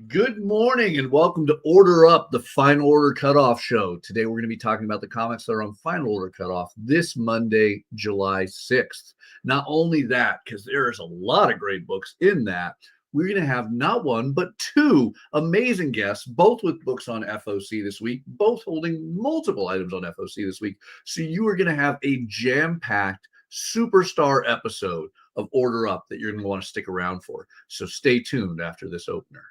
Good morning and welcome to Order Up, the Final Order Cutoff Show. Today we're going to be talking about the comics that are on Final Order Cutoff this Monday, July 6th. Not only that, because there is a lot of great books in that, we're going to have not one, but two amazing guests, both with books on FOC this week, both holding multiple items on FOC this week. So you are going to have a jam-packed superstar episode of Order Up that you're going to want to stick around for. So stay tuned after this opener.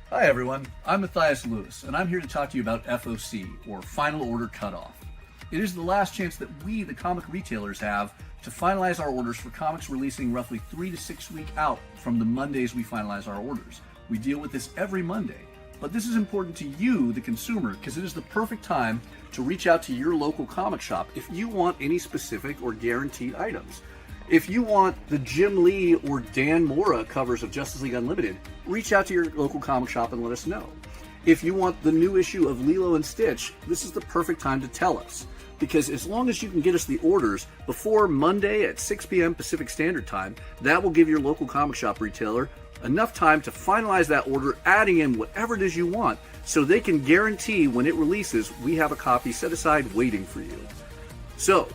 Hi everyone, I'm Mathias Lewis, and I'm here to talk to you about FOC, or Final Order Cutoff. It is the last chance that we, the comic retailers, have to finalize our orders for comics releasing roughly 3 to 6 weeks out from the Mondays we finalize our orders. We deal with this every Monday, but this is important to you, the consumer, because it is the perfect time to reach out to your local comic shop if you want any specific or guaranteed items. If you want the Jim Lee or Dan Mora covers of Justice League Unlimited, reach out to your local comic shop and let us know. If you want the new issue of Lilo and Stitch, this is the perfect time to tell us. Because as long as you can get us the orders before Monday at 6 p.m. Pacific Standard Time, that will give your local comic shop retailer enough time to finalize that order, adding in whatever it is you want, so they can guarantee when it releases, we have a copy set aside waiting for you. So,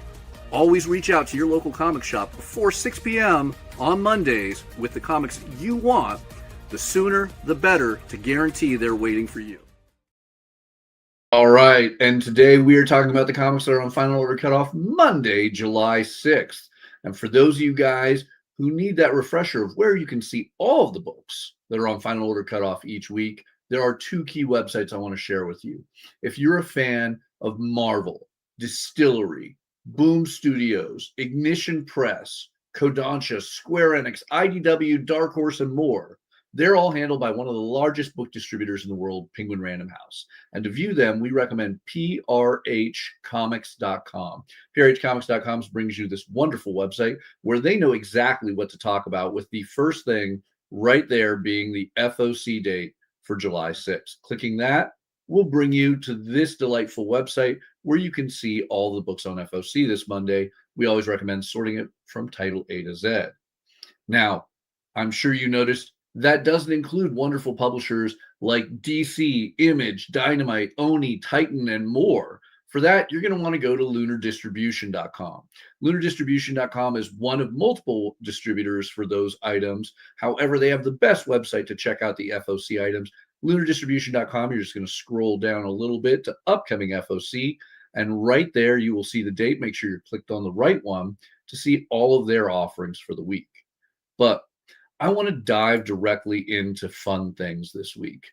always reach out to your local comic shop before 6 p.m. on Mondays with the comics you want. The sooner, the better, to guarantee they're waiting for you. All right, and today we are talking about the comics that are on Final Order Cutoff Monday, July 6th. And for those of you guys who need that refresher of where you can see all of the books that are on Final Order Cutoff each week, there are two key websites I want to share with you. If you're a fan of Marvel, Distillery, Boom Studios, Ignition Press, Kodansha, Square Enix, IDW, Dark Horse, and more, they're all handled by one of the largest book distributors in the world, Penguin Random House. And to view them, we recommend prhcomics.com. prhcomics.com brings you this wonderful website where they know exactly what to talk about, with the first thing right there being the FOC date for July 6th. Clicking that will bring you to this delightful website where you can see all the books on FOC this Monday. We always recommend sorting it from title A to Z. Now, I'm sure you noticed that doesn't include wonderful publishers like DC, Image, Dynamite, Oni, Titan, and more. For that, you're going to want to go to lunardistribution.com. Lunardistribution.com is one of multiple distributors for those items. However, they have the best website to check out the FOC items. Lunardistribution.com, you're just going to scroll down a little bit to upcoming FOC, and right there you will see the date. Make sure you're clicked on the right one to see all of their offerings for the week. But I want to dive directly into fun things this week,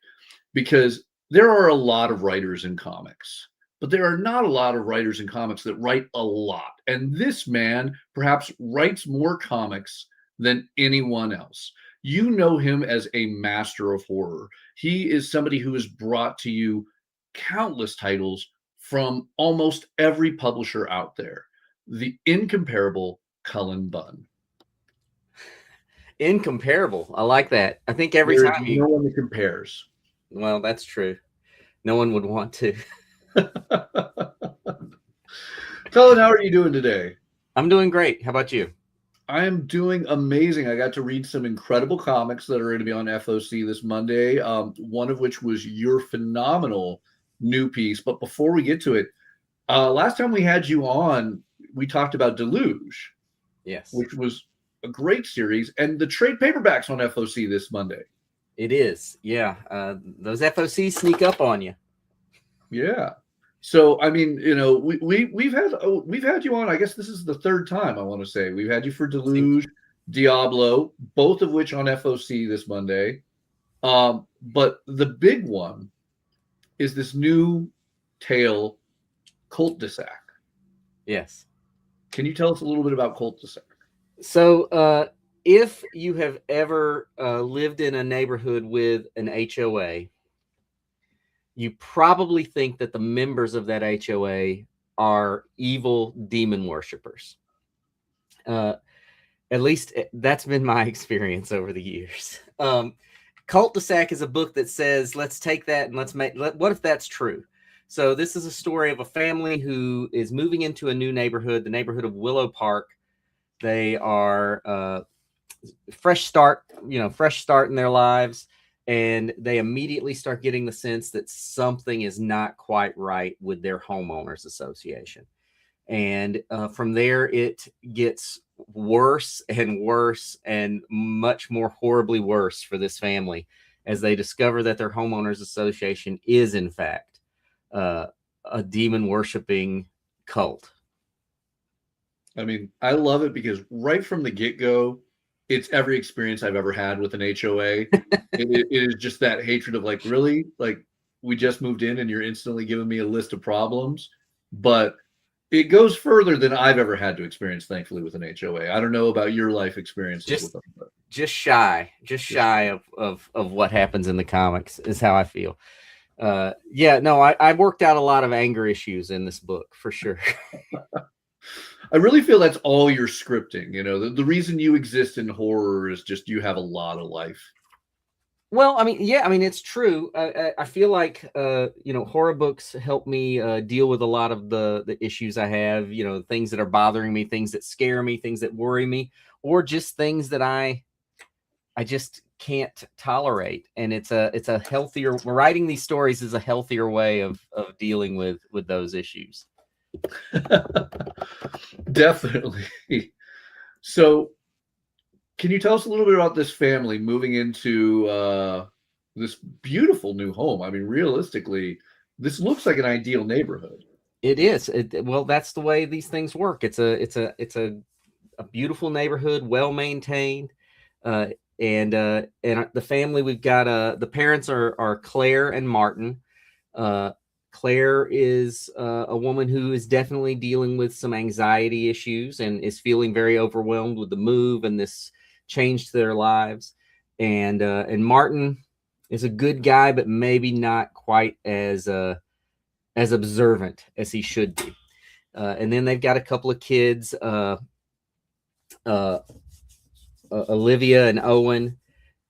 because there are a lot of writers in comics, but there are not a lot of writers in comics that write a lot. And this man perhaps writes more comics than anyone else. You know him as a master of horror. He is somebody who has brought to you countless titles from almost every publisher out there. The incomparable Cullen Bunn. Incomparable. I like that. I think every time no one that compares. Well, that's true. No one would want to. Cullen, how are you doing today? I'm doing great. How about you? I am doing amazing. I got to read some incredible comics that are going to be on FOC this Monday, one of which was your phenomenal new piece. But before we get to it, last time we had you on, we talked about Deluge. Yes. Which was a great series, and the trade paperbacks on FOC this Monday. It is, yeah. Those FOCs sneak up on you. Yeah. So I mean, you know, we've had you on. I guess this is the third time. I want to say we've had you for Deluge, Diablo, both of which on FOC this Monday. But the big one is this new tale, Cult de Sac. Yes. Can you tell us a little bit about Cult de Sac? So, if you have ever lived in a neighborhood with an HOA, you probably think that the members of that HOA are evil demon worshipers. At least that's been my experience over the years. Cult de Sac is a book that says, let's take that and what if that's true? So this is a story of a family who is moving into a new neighborhood, the neighborhood of Willow Park. They are fresh start in their lives. And they immediately start getting the sense that something is not quite right with their homeowners association. And from there, it gets worse and worse and much more horribly worse for this family as they discover that their homeowners association is, in fact, a demon worshiping cult. I mean, I love it because right from the get-go, it's every experience I've ever had with an HOA. It is just that hatred of like, really? Like, we just moved in and you're instantly giving me a list of problems. But it goes further than I've ever had to experience, thankfully, with an HOA. I don't know about your life experiences with them. But. Just shy of what happens in the comics is how I feel. I worked out a lot of anger issues in this book, for sure. I really feel that's all your scripting. You know, the reason you exist in horror is just you have a lot of life. Well, I mean, it's true. I feel like, horror books help me deal with a lot of the issues I have, things that are bothering me, things that scare me, things that worry me, or just things that I just can't tolerate. And it's a healthier, writing these stories is a healthier way of dealing with those issues. Definitely. So can you tell us a little bit about this family moving into this beautiful new home? I mean, realistically, this looks like an ideal neighborhood. It is. Well, that's the way these things work. It's a beautiful neighborhood, well maintained, and the family, we've got the parents are Claire and Martin. Claire is a woman who is definitely dealing with some anxiety issues and is feeling very overwhelmed with the move and this change to their lives. And Martin is a good guy, but maybe not quite as observant as he should be. And then they've got a couple of kids, Olivia and Owen.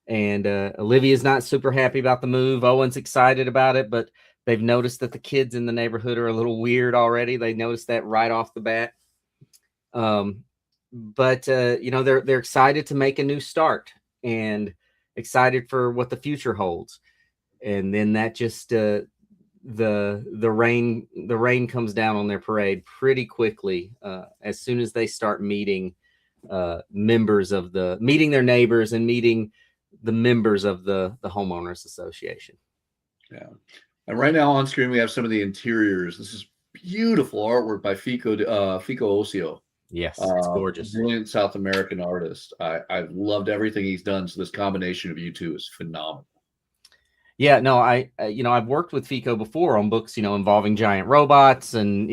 And Olivia's not super happy about the move. Owen's excited about it, but they've noticed that the kids in the neighborhood are a little weird already. They noticed that right off the bat. But they're excited to make a new start and excited for what the future holds. And then that just the rain comes down on their parade pretty quickly as soon as they start meeting their neighbors and meeting the members of the homeowners association. Yeah. And right now on screen, we have some of the interiors. This is beautiful artwork by Fico Ocio. Yes, it's gorgeous. Brilliant South American artist. I've loved everything he's done. So this combination of you two is phenomenal. Yeah, no, I've worked with Fico before on books, involving giant robots and,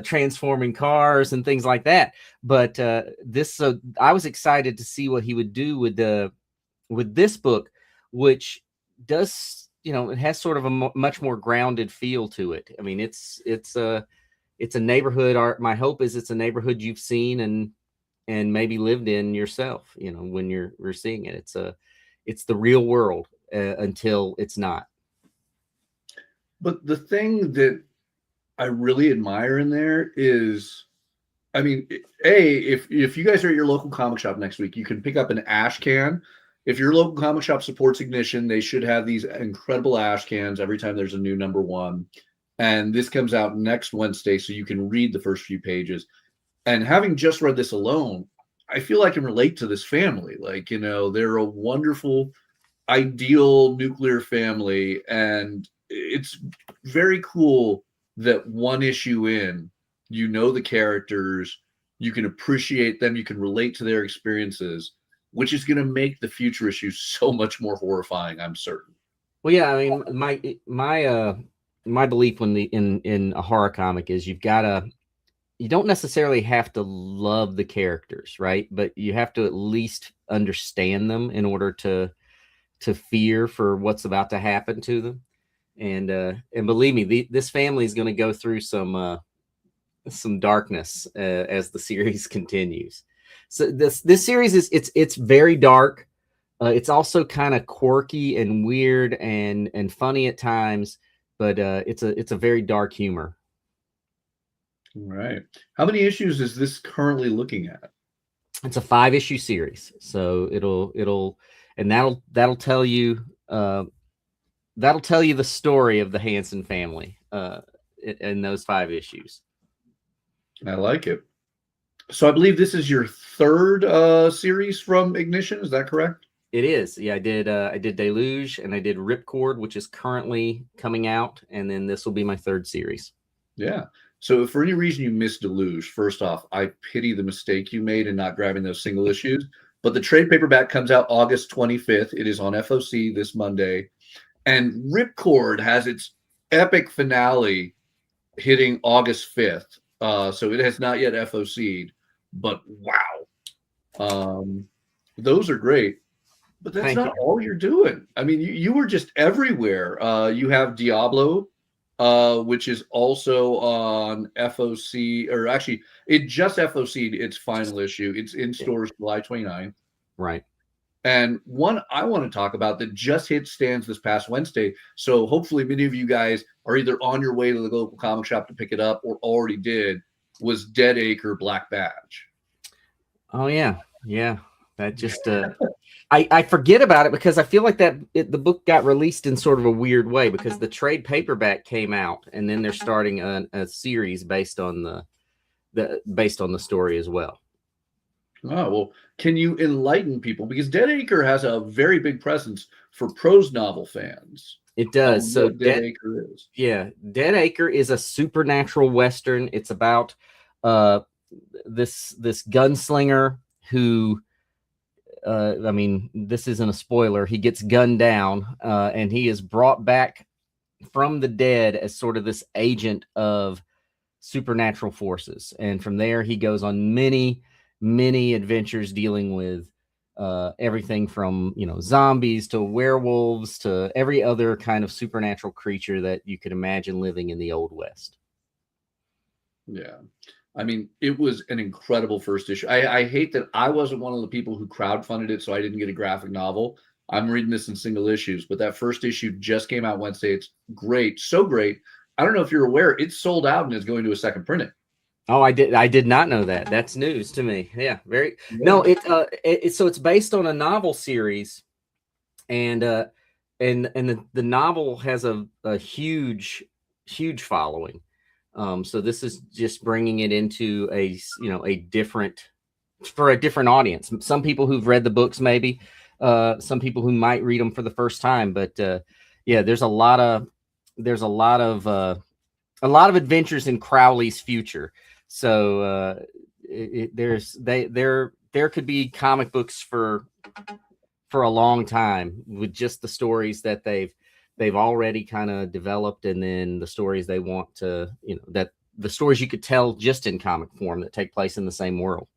transforming cars and things like that. But I was excited to see what he would do with this book, which does, it has sort of a much more grounded feel to it. I mean, it's a neighborhood art. My hope is it's a neighborhood you've seen and maybe lived in yourself, when you're seeing it. It's the real world until it's not. But the thing that I really admire in there is, I mean, if you guys are at your local comic shop next week, you can pick up an ash can. If your local comic shop supports Ignition, they should have these incredible ash cans every time there's a new #1. And this comes out next Wednesday, so you can read the first few pages. And having just read this alone, I feel I can relate to this family. Like, they're a wonderful, ideal nuclear family. And it's very cool that one issue in, the characters, you can appreciate them, you can relate to their experiences, which is going to make the future issues so much more horrifying, I'm certain. Well, yeah, I mean, my belief in a horror comic is you don't necessarily have to love the characters, right? But you have to at least understand them in order to fear for what's about to happen to them. And believe me, this family is going to go through some darkness as the series continues. So this series it's very dark. It's also kind of quirky and weird and funny at times, but it's a very dark humor. All right. How many issues is this currently looking at? It's a 5-issue series, so that'll tell you the story of the Hansen family in those 5 issues. I like it. So I believe this is your third series from Ignition. Is that correct? It is. Yeah, I did Deluge and I did Ripcord, which is currently coming out, and then this will be my third series. Yeah. So if for any reason you missed Deluge, first off, I pity the mistake you made in not grabbing those single issues. But the trade paperback comes out August 25th. It is on FOC this Monday. And Ripcord has its epic finale hitting August 5th. So it has not yet FOC'd, but wow. Those are great. But that's not all you're doing. I mean, you were just everywhere. You have Diablo, which is also on FOC, or actually, it just FOC'd its final issue. It's in stores July 29th. Right. And one I want to talk about that just hit stands this past Wednesday. So hopefully many of you guys are either on your way to the local comic shop to pick it up or already did, was Dead Acre Black Badge. Oh, yeah. Yeah. That just, I forget about it because I feel like the book got released in sort of a weird way because the trade paperback came out and then they're starting a series based on the story as well. Oh, well, can you enlighten people? Because Dead Acre has a very big presence for prose novel fans. It does. So Dead Acre is. Yeah, Dead Acre is a supernatural Western. It's about this gunslinger who, I mean, this isn't a spoiler. He gets gunned down and he is brought back from the dead as sort of this agent of supernatural forces. And from there, he goes on many adventures dealing with everything from, zombies to werewolves to every other kind of supernatural creature that you could imagine living in the Old West. Yeah. I mean, it was an incredible first issue. I hate that I wasn't one of the people who crowdfunded it, so I didn't get a graphic novel. I'm reading this in single issues, but that first issue just came out Wednesday. It's great. So great. I don't know if you're aware, it's sold out and is going to a second printing. Oh, I did not know that. That's news to me. Yeah, very. Yeah. No, so it's based on a novel series, and the novel has a huge following. So this is just bringing it into a different audience. Some people who've read the books, maybe some people who might read them for the first time. But yeah, there's a lot of adventures in Crowley's future. So there could be comic books for a long time with just the stories that they've already kind of developed, and then the stories they want to, that the stories you could tell just in comic form that take place in the same world.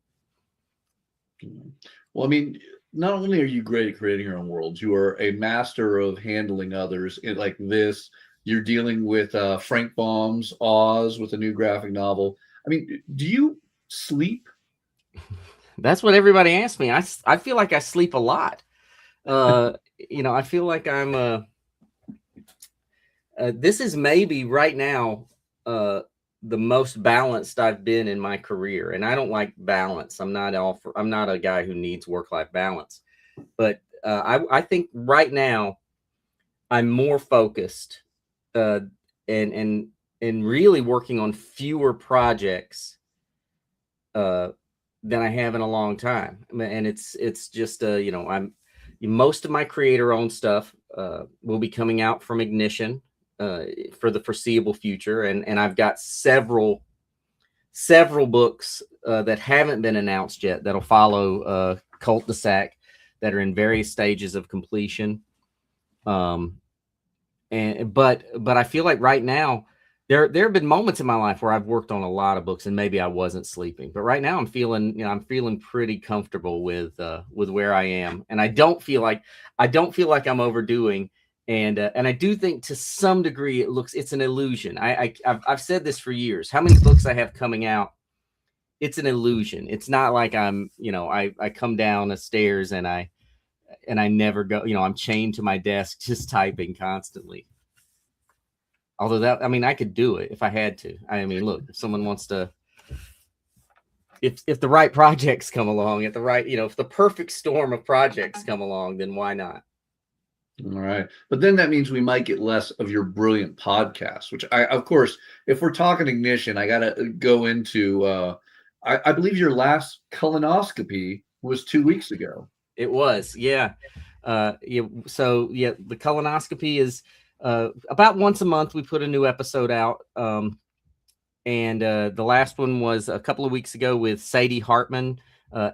Well, I mean, not only are you great at creating your own worlds, you are a master of handling others like this. You're dealing with Frank Baum's Oz with a new graphic novel. I mean, do you sleep? That's what everybody asks me. I feel like I sleep a lot. I feel like I'm this is maybe right now the most balanced I've been in my career, and I don't like balance. I'm not a guy who needs work-life balance, but I think right now I'm more focused and really working on fewer projects than I have in a long time. And it's just most of my creator-owned stuff will be coming out from Ignition for the foreseeable future, and I've got several books that haven't been announced yet that'll follow Cul-de-sac that are in various stages of completion. But I feel like right now there have been moments in my life where I've worked on a lot of books and maybe I wasn't sleeping, but right now I'm feeling pretty comfortable with where I am, and I don't feel like I'm overdoing. And I do think to some degree it's an illusion. I've said this for years. How many books I have coming out, it's an illusion. It's not like I'm, I come down the stairs and I never go, I'm chained to my desk just typing constantly. Although I could do it if I had to. Look, if someone wants to, if the right projects come along at the right, if the perfect storm of projects come along, then why not? All right. But then that means we might get less of your brilliant podcast, which of course, if we're talking Ignition, I got to go into, I believe your last colonoscopy was 2 weeks ago. It was. Yeah. So the colonoscopy is about once a month. We put a new episode out. And the last one was a couple of weeks ago with Sadie Hartman,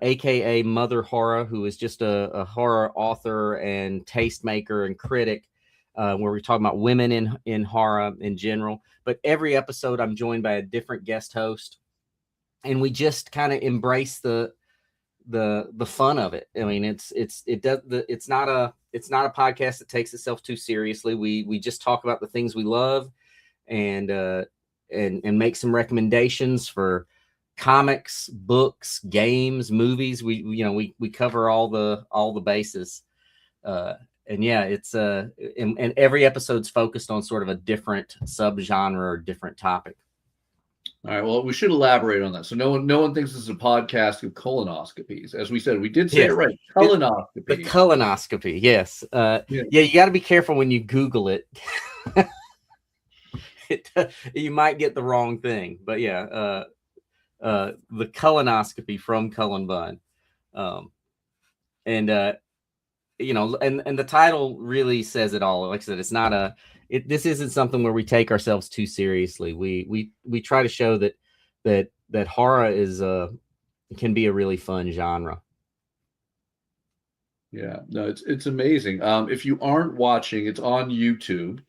aka Mother Horror, who is just a horror author and tastemaker and critic, where we're talking about women in horror in general. But every episode I'm joined by a different guest host, and we just kind of embrace the fun of it. It's not a podcast that takes itself too seriously. We just talk about the things we love, and make some recommendations for comics, books, games, movies. We cover all the bases. And every episode's focused on sort of a different subgenre or different topic. All right. Well, we should elaborate on that. So no one thinks this is a podcast of colonoscopies. As we said, we did say it right. Colonoscopy. The colonoscopy. Yes. You got to be careful when you Google it. You might get the wrong thing. But the colonoscopy from Cullen Bunn. And the title really says it all. Like I said, it's not this isn't something where we take ourselves too seriously. We try to show that horror can be a really fun genre. Yeah, no, it's amazing. If you aren't watching, it's on YouTube.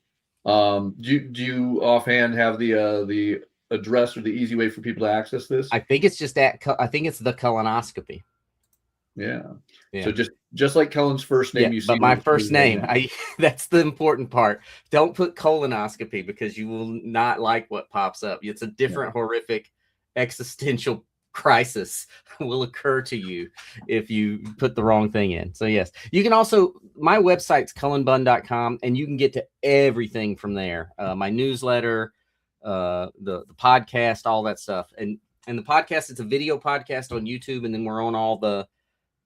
Do you offhand have the address or the easy way for people to access this? I think it's just I think it's the colonoscopy. Yeah. So just like Cullen's first name, you see. But my first name, that's the important part. Don't put colonoscopy because you will not like what pops up. It's a different horrific existential crisis will occur to you if you put the wrong thing in. So yes, you can also, my website's cullenbunn.com, and you can get to everything from there. My newsletter, the podcast, all that stuff. And the podcast, it's a video podcast on YouTube, and then we're on all the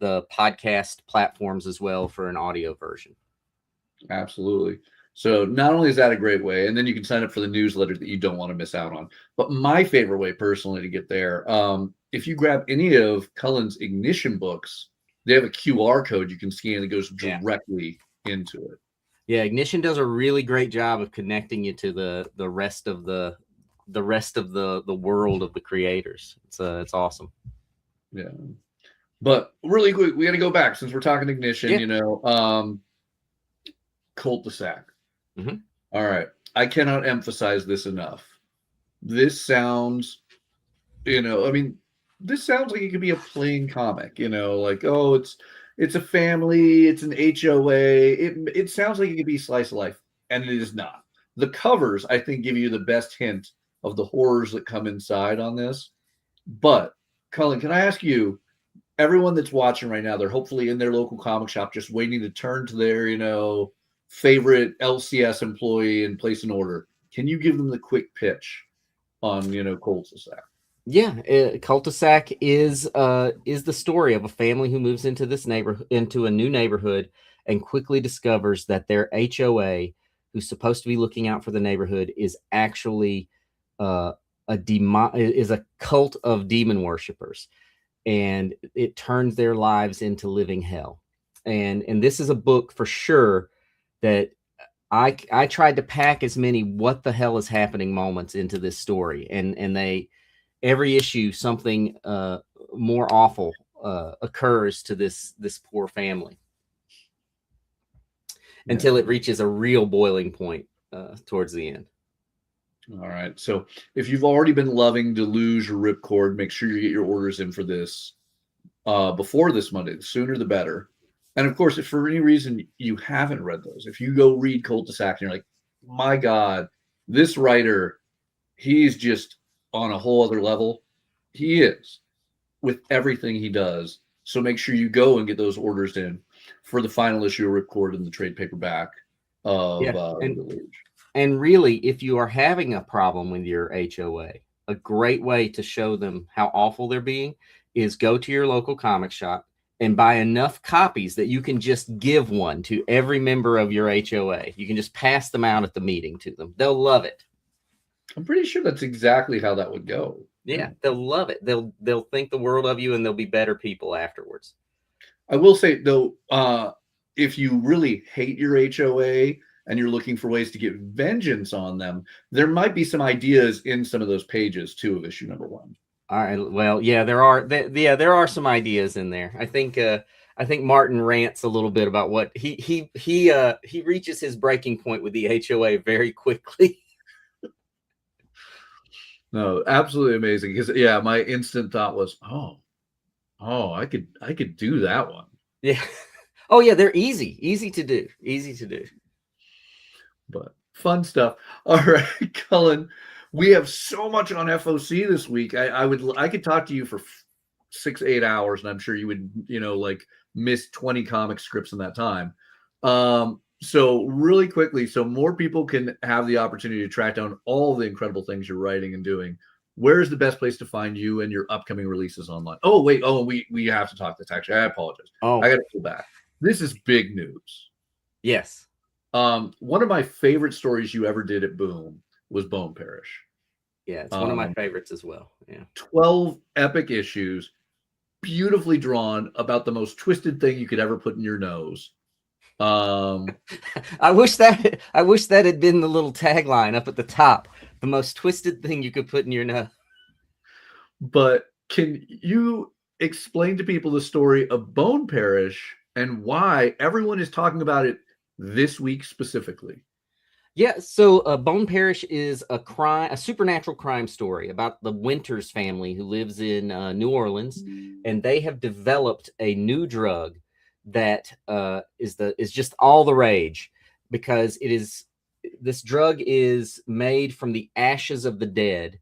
podcast platforms as well for an audio version. Absolutely. So not only is that a great way, and then you can sign up for the newsletter that you don't want to miss out on. But my favorite way personally to get there, if you grab any of Cullen's Ignition books, they have a QR code you can scan that goes directly into it. Yeah, Ignition does a really great job of connecting you to the rest of the world of the creators. It's awesome. Yeah. But really quick, we got to go back since we're talking Ignition, Cul-de-sac. Mm-hmm. All right. I cannot emphasize this enough. This sounds, this sounds like it could be a plain comic, like, oh, it's a family, it's an HOA. It sounds like it could be slice of life, and it is not. The covers, I think, give you the best hint of the horrors that come inside on this. But, Cullen, can I ask you, everyone that's watching right now, they're hopefully in their local comic shop just waiting to turn to their, favorite LCS employee and place an order. Can you give them the quick pitch on, Cul-de-sac? Yeah, Cul-de-sac is the story of a family who moves into a new neighborhood and quickly discovers that their HOA, who's supposed to be looking out for the neighborhood, is actually a is a cult of demon worshipers, and it turns their lives into living hell. And this is a book for sure that I tried to pack as many what the hell is happening moments into this story, and they every issue something more awful occurs to this poor family until it reaches a real boiling point towards the end. All right. So if you've already been loving Deluge or Ripcord, make sure you get your orders in for this before this Monday. The sooner the better. And of course, if for any reason you haven't read those, if you go read Cul-de-sac and you're like, my God, this writer, he's just on a whole other level. He is with everything he does. So make sure you go and get those orders in for the final issue of Ripcord and the trade paperback of Deluge. And really, if you are having a problem with your HOA, a great way to show them how awful they're being is go to your local comic shop and buy enough copies that you can just give one to every member of your HOA. You can just pass them out at the meeting to them. They'll love it. I'm pretty sure that's exactly how that would go. Yeah, they'll love it. They'll think the world of you, and they'll be better people afterwards. I will say, though, if you really hate your HOA and you're looking for ways to get vengeance on them, there might be some ideas in some of those pages, too, of issue number 1. All right. Well, yeah, there are some ideas in there. I think Martin rants a little bit about what he reaches his breaking point with the HOA very quickly. No, absolutely amazing. Because my instant thought was, oh, I could do that one. Yeah. Oh yeah, they're easy to do. But fun stuff. All right, Cullen. We have so much on FOC this week. I could talk to you for 6-8 hours, and I'm sure you would, like miss 20 comic scripts in that time. So really quickly, so more people can have the opportunity to track down all the incredible things you're writing and doing. Where is the best place to find you and your upcoming releases online? Oh, wait. Oh, we have to talk this. Actually, I apologize. I got to go back. This is big news. Yes. One of my favorite stories you ever did at Boom was Bone Parish. Yeah, it's one of my favorites as well. Yeah. 12 epic issues, beautifully drawn, about the most twisted thing you could ever put in your nose. I wish that had been the little tagline up at the top. The most twisted thing you could put in your nose. But can you explain to people the story of Bone Parish and why everyone is talking about it this week specifically? Yeah, so Bone Parish is a supernatural crime story about the Winters family who lives in New Orleans, and they have developed a new drug that is just all the rage, because this drug is made from the ashes of the dead,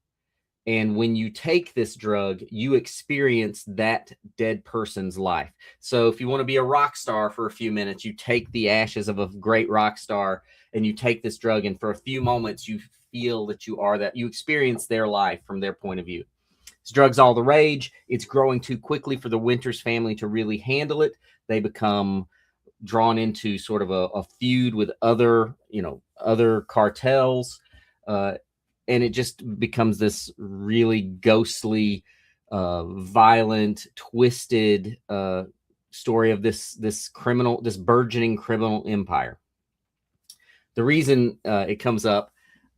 and when you take this drug, you experience that dead person's life. So if you want to be a rock star for a few minutes, you take the ashes of a great rock star and you take this drug, and for a few moments you feel that you are that. You experience their life from their point of view. This drug's all the rage. It's growing too quickly for the Winters family to really handle it. They become drawn into sort of a feud with other cartels, and it just becomes this really ghostly, violent, twisted story of this burgeoning criminal empire. The reason it comes up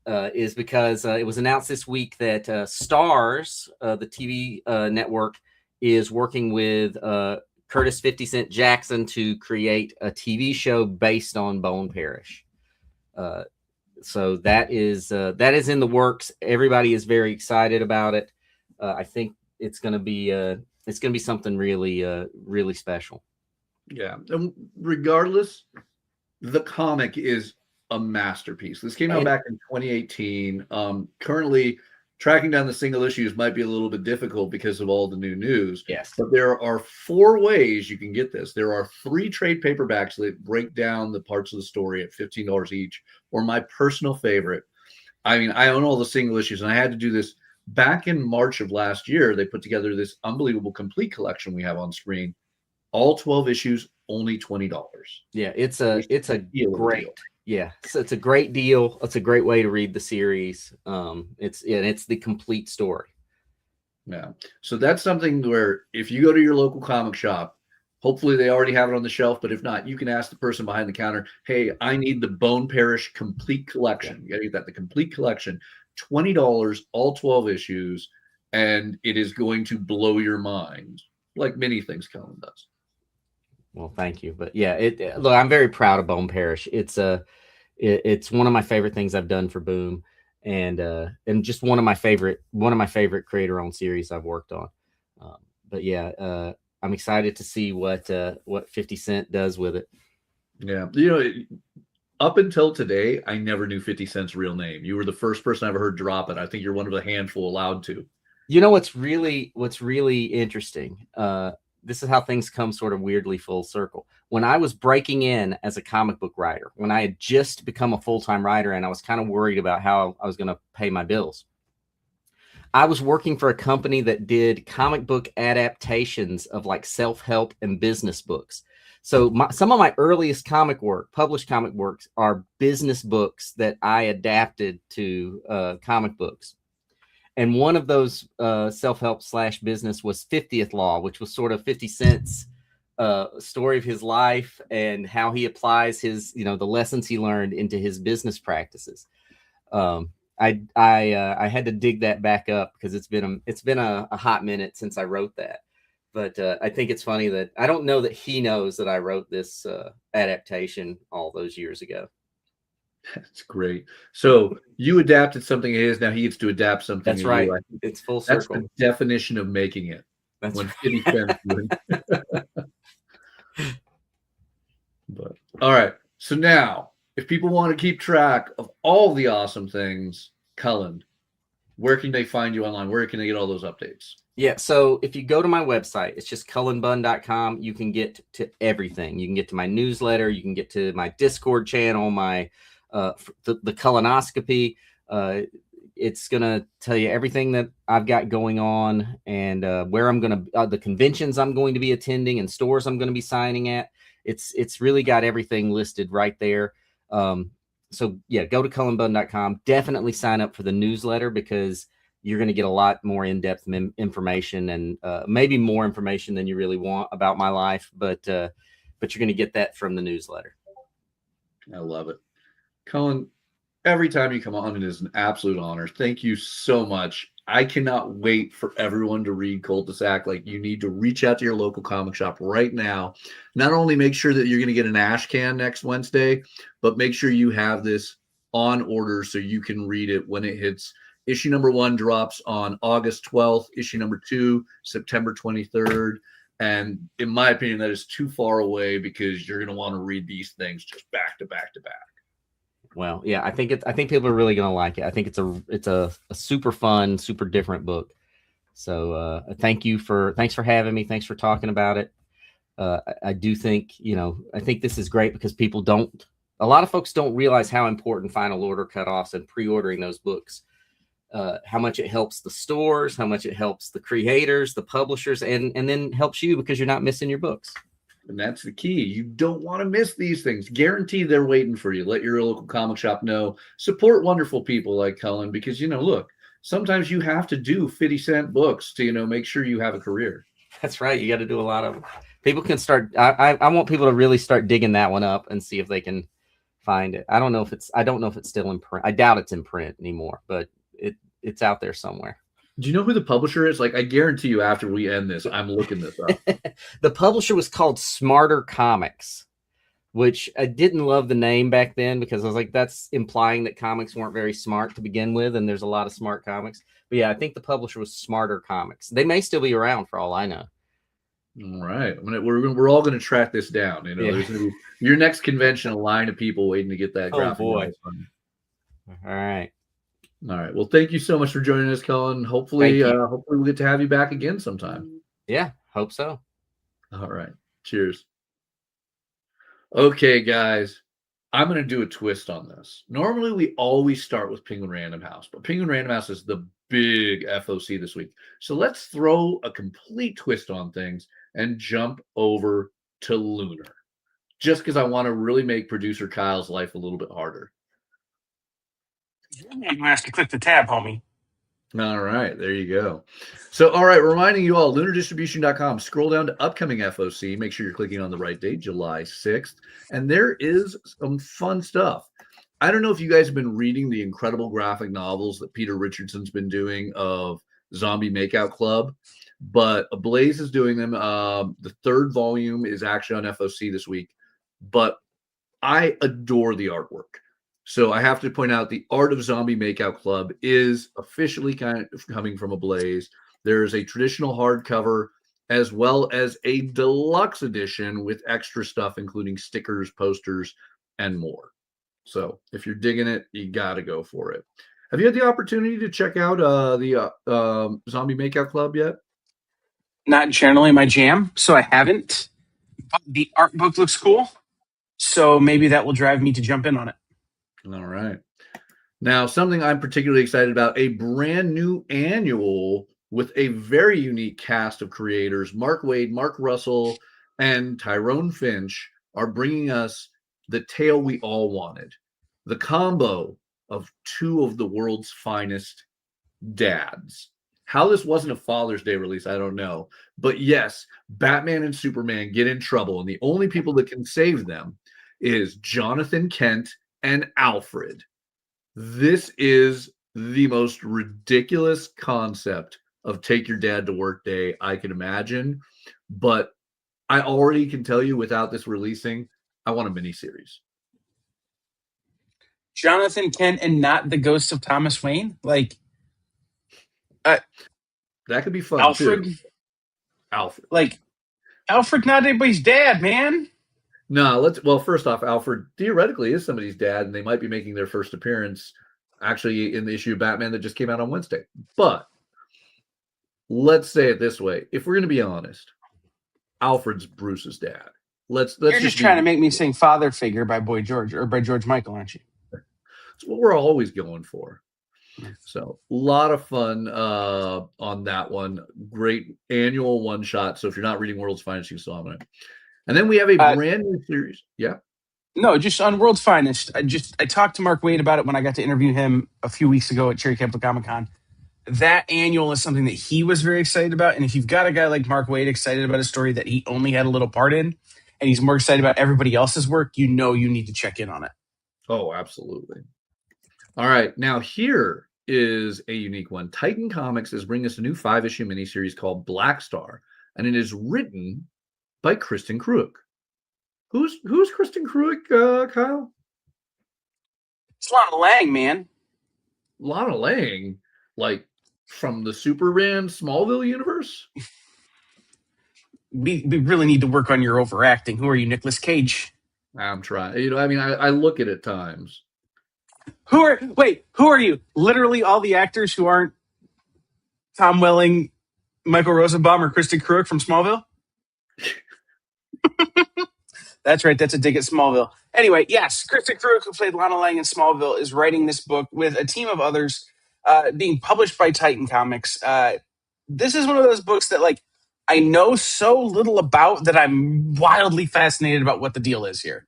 is because it was announced this week that Starz, the TV network, is working with Curtis 50 Cent Jackson to create a TV show based on Bone Parish. So that is in the works. Everybody is very excited about it. I think it's going to be something really special. Yeah, and regardless, the comic is a masterpiece. This came out back in 2018. Currently, tracking down the single issues might be a little bit difficult because of all the new news. Yes. But there are 4 ways you can get this. There are 3 trade paperbacks that break down the parts of the story at $15 each, or my personal favorite. I mean, I own all the single issues, and I had to do this back in March of last year. They put together this unbelievable complete collection we have on screen. All 12 issues, only $20. Yeah, it's a great. Yeah, so it's a great deal. It's a great way to read the series. It's the complete story. Yeah. So that's something where if you go to your local comic shop, hopefully they already have it on the shelf, but if not, you can ask the person behind the counter, hey, I need the Bone Parish complete collection. You gotta get that, the complete collection, $20, all 12 issues, and it is going to blow your mind, like many things Cullen does. Well, thank you. But yeah, look, I'm very proud of Bone Parish. It's one of my favorite things I've done for Boom, and just one of my favorite creator-owned series I've worked on. But yeah, I'm excited to see what 50 Cent does with it. Yeah, up until today, I never knew 50 Cent's real name. You were the first person I ever heard drop it. I think you're one of a handful allowed to. You know what's really interesting? This is how things come sort of weirdly full circle. When I was breaking in as a comic book writer, when I had just become a full-time writer and I was kind of worried about how I was going to pay my bills, I was working for a company that did comic book adaptations of like self-help and business books. So some of my earliest published comic works are business books that I adapted to comic books. And one of those self-help / business was 50th Law, which was sort of 50 Cent's story of his life and how he applies his, the lessons he learned into his business practices. I had to dig that back up because it's been a hot minute since I wrote that. But I think it's funny that I don't know that he knows that I wrote this adaptation all those years ago. That's great. So you adapted something of his. Now he gets to adapt something. That's right. It's full circle. That's the definition of making it. That's when right. 50 Cent. But all right. So now, if people want to keep track of all the awesome things, Cullen, where can they find you online? Where can they get all those updates? Yeah, so if you go to my website, it's just cullenbunn.com. You can get to everything. You can get to my newsletter. You can get to my Discord channel, my the colonoscopy. It's going to tell you everything that I've got going on and where I'm going to, the conventions I'm going to be attending and stores I'm going to be signing at. It's really got everything listed right there. So yeah, go to cullenbunn.com. Definitely sign up for the newsletter because you're going to get a lot more in-depth information and maybe more information than you really want about my life. But you're going to get that from the newsletter. I love it. Cullen, every time you come on, it is an absolute honor. Thank you so much. I cannot wait for everyone to read Cul-de-sac. Like, you need to reach out to your local comic shop right now. Not only make sure that you're going to get an ash can next Wednesday, but make sure you have this on order so you can read it when it hits. Issue number 1 drops on August 12th. Issue number 2, September 23rd. And in my opinion, that is too far away because you're going to want to read these things just back to back to back. Well, yeah, I think people are really going to like it. I think it's a super fun, super different book. So thanks for having me. Thanks for talking about it. I do think, I think this is great because a lot of folks don't realize how important Final Order cutoffs and pre-ordering those books, how much it helps the stores, how much it helps the creators, the publishers, and then helps you because you're not missing your books. And that's the key. You don't want to miss these things. Guarantee they're waiting for you. Let your local comic shop know. Support wonderful people like Cullen because, look, sometimes you have to do 50 Cent books to, make sure you have a career. That's right. You got to do a lot of them. People can start. I want people to really start digging that one up and see if they can find it. I don't know if it's still in print. I doubt it's in print anymore, but it's out there somewhere. Do you know who the publisher is? Like, I guarantee you after we end this, I'm looking this up. The publisher was called Smarter Comics, which I didn't love the name back then because I was like, that's implying that comics weren't very smart to begin with. And there's a lot of smart comics. But yeah, I think the publisher was Smarter Comics. They may still be around for all I know. All right. We're all going to track this down. There's going to be your next convention, a line of people waiting to get that graphic. Oh, boy. All right. All right. Well, thank you so much for joining us, Cullen. Hopefully we'll get to have you back again sometime. Yeah, hope so. All right. Cheers. Okay, guys. I'm going to do a twist on this. Normally, we always start with Penguin Random House, but Penguin Random House is the big FOC this week. So let's throw a complete twist on things and jump over to Lunar. just because I want to really make producer Kyle's life a little bit harder. I'm gonna ask you to click the tab, homie. All right, there you go. So, all right, reminding you all, lunardistribution.com. Scroll down to upcoming FOC. Make sure you're clicking on the right date, July 6th. And there is some fun stuff. I don't know if you guys have been reading the incredible graphic novels that Peter Richardson's been doing of Zombie Makeout Club, but Ablaze is doing them. The third volume is actually on FOC this week, but I adore the artwork. So I have to point out the art of Zombie Makeout Club is officially kind of coming from Ablaze. There's a traditional hardcover as well as a deluxe edition with extra stuff, including stickers, posters, and more. So if you're digging it, you got to go for it. Have you had the opportunity to check out the Zombie Makeout Club yet? Not generally my jam, so I haven't. But the art book looks cool, so maybe that will drive me to jump in on it. All right. Now, something I'm particularly excited about, a brand new annual with a very unique cast of creators. Mark Waid, Mark Russell, and Tyrone Finch are bringing us the tale we all wanted. The combo of two of the world's finest dads. How this wasn't a Father's Day release, I don't know. But yes, Batman and Superman get in trouble, and the only people that can save them is Jonathan Kent and Alfred. This is the most ridiculous concept of take your dad to work day I can imagine. But I already can tell you without this releasing, I want a miniseries. Jonathan Kent and not the ghost of Thomas Wayne? Like, that could be fun Alfred? too. Alfred. Like, Alfred not anybody's dad, man. No, well, first off, Alfred theoretically is somebody's dad, and they might be making their first appearance actually in the issue of Batman that just came out on Wednesday. But let's say it this way. If we're going to be honest, Alfred's Bruce's dad. Let's You're just trying to make me sing Father Figure by Boy George or by George Michael, aren't you? That's what we're always going for. So a lot of fun on that one. Great annual one shot. So if you're not reading World's Finest, you saw it. And then we have a brand new series. Yeah. No, just on World's Finest. I talked to Mark Waid about it when I got to interview him a few weeks ago at Cherry Capital Comic Con. That annual is something that he was very excited about. And if you've got a guy like Mark Waid excited about a story that he only had a little part in, and he's more excited about everybody else's work, you know you need to check in on it. Oh, absolutely. All right. Now here is a unique one. Titan Comics is bringing us a new 5-issue miniseries called Black Star, and it is written by Kristen Kruick. Who's Kristen Kruick, Kyle? It's Lana Lang, man. Lana Lang, like from the Superman Smallville universe? We really need to work on your overacting. Who are you, Nicolas Cage? I'm trying. I mean, I look at it times. Who are you? Literally all the actors who aren't Tom Welling, Michael Rosenbaum, or Kristen Kruick from Smallville? That's right. That's a dig at Smallville. Anyway, yes, Kristen Kruick, who played Lana Lang in Smallville, is writing this book with a team of others, being published by Titan Comics. This is one of those books that, like, I know so little about that I'm wildly fascinated about what the deal is here.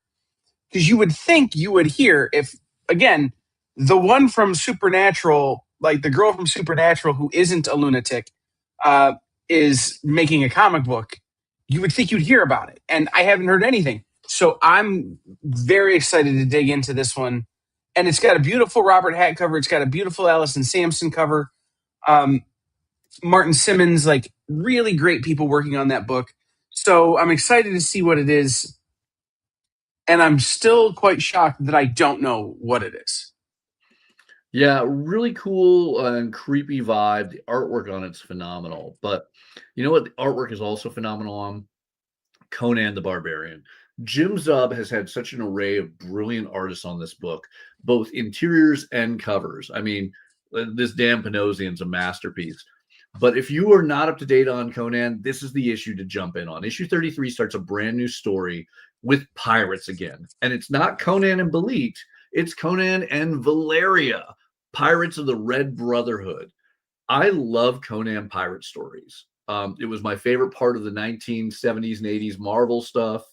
Because you would think you would hear if, again, the one from Supernatural, like the girl from Supernatural who isn't a lunatic, is making a comic book, you would think you'd hear about it. And I haven't heard anything. So I'm very excited to dig into this one. And it's got a beautiful Robert Hack cover. It's got a beautiful Allison Sampson cover. Martin Simmons, like really great people working on that book. So I'm excited to see what it is. And I'm still quite shocked that I don't know what it is. Yeah, really cool and creepy vibe. The artwork on it's phenomenal. But you know what? The artwork is also phenomenal on Conan the Barbarian. Jim Zub has had such an array of brilliant artists on this book, both interiors and covers. I mean, this Dan Panosian's a masterpiece. But if you are not up to date on Conan, this is the issue to jump in on. Issue 33 starts a brand new story with pirates again. And it's not Conan and Belit, it's Conan and Valeria, pirates of the Red Brotherhood. I love Conan pirate stories. It was my favorite part of the 1970s and 80s Marvel stuff.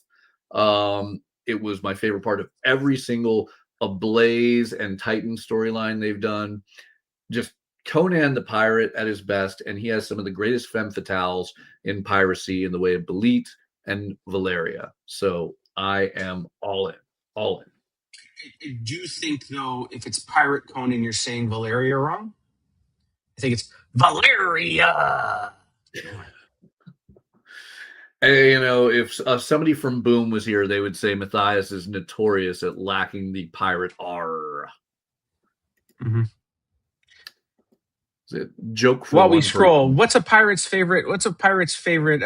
it was my favorite part of every single Ablaze and Titan storyline they've done. Just Conan the pirate at his best, and he has some of the greatest femme fatales in piracy in the way of Belit and Valeria. So I am all in, all in. Do you think, though, if it's Pirate Conan, you're saying Valeria wrong? I think it's Valeria. And, if somebody from Boom was here, they would say Mathias is notorious at lacking the pirate R. Mm-hmm. Is it joke for while we one scroll? person? What's a pirate's favorite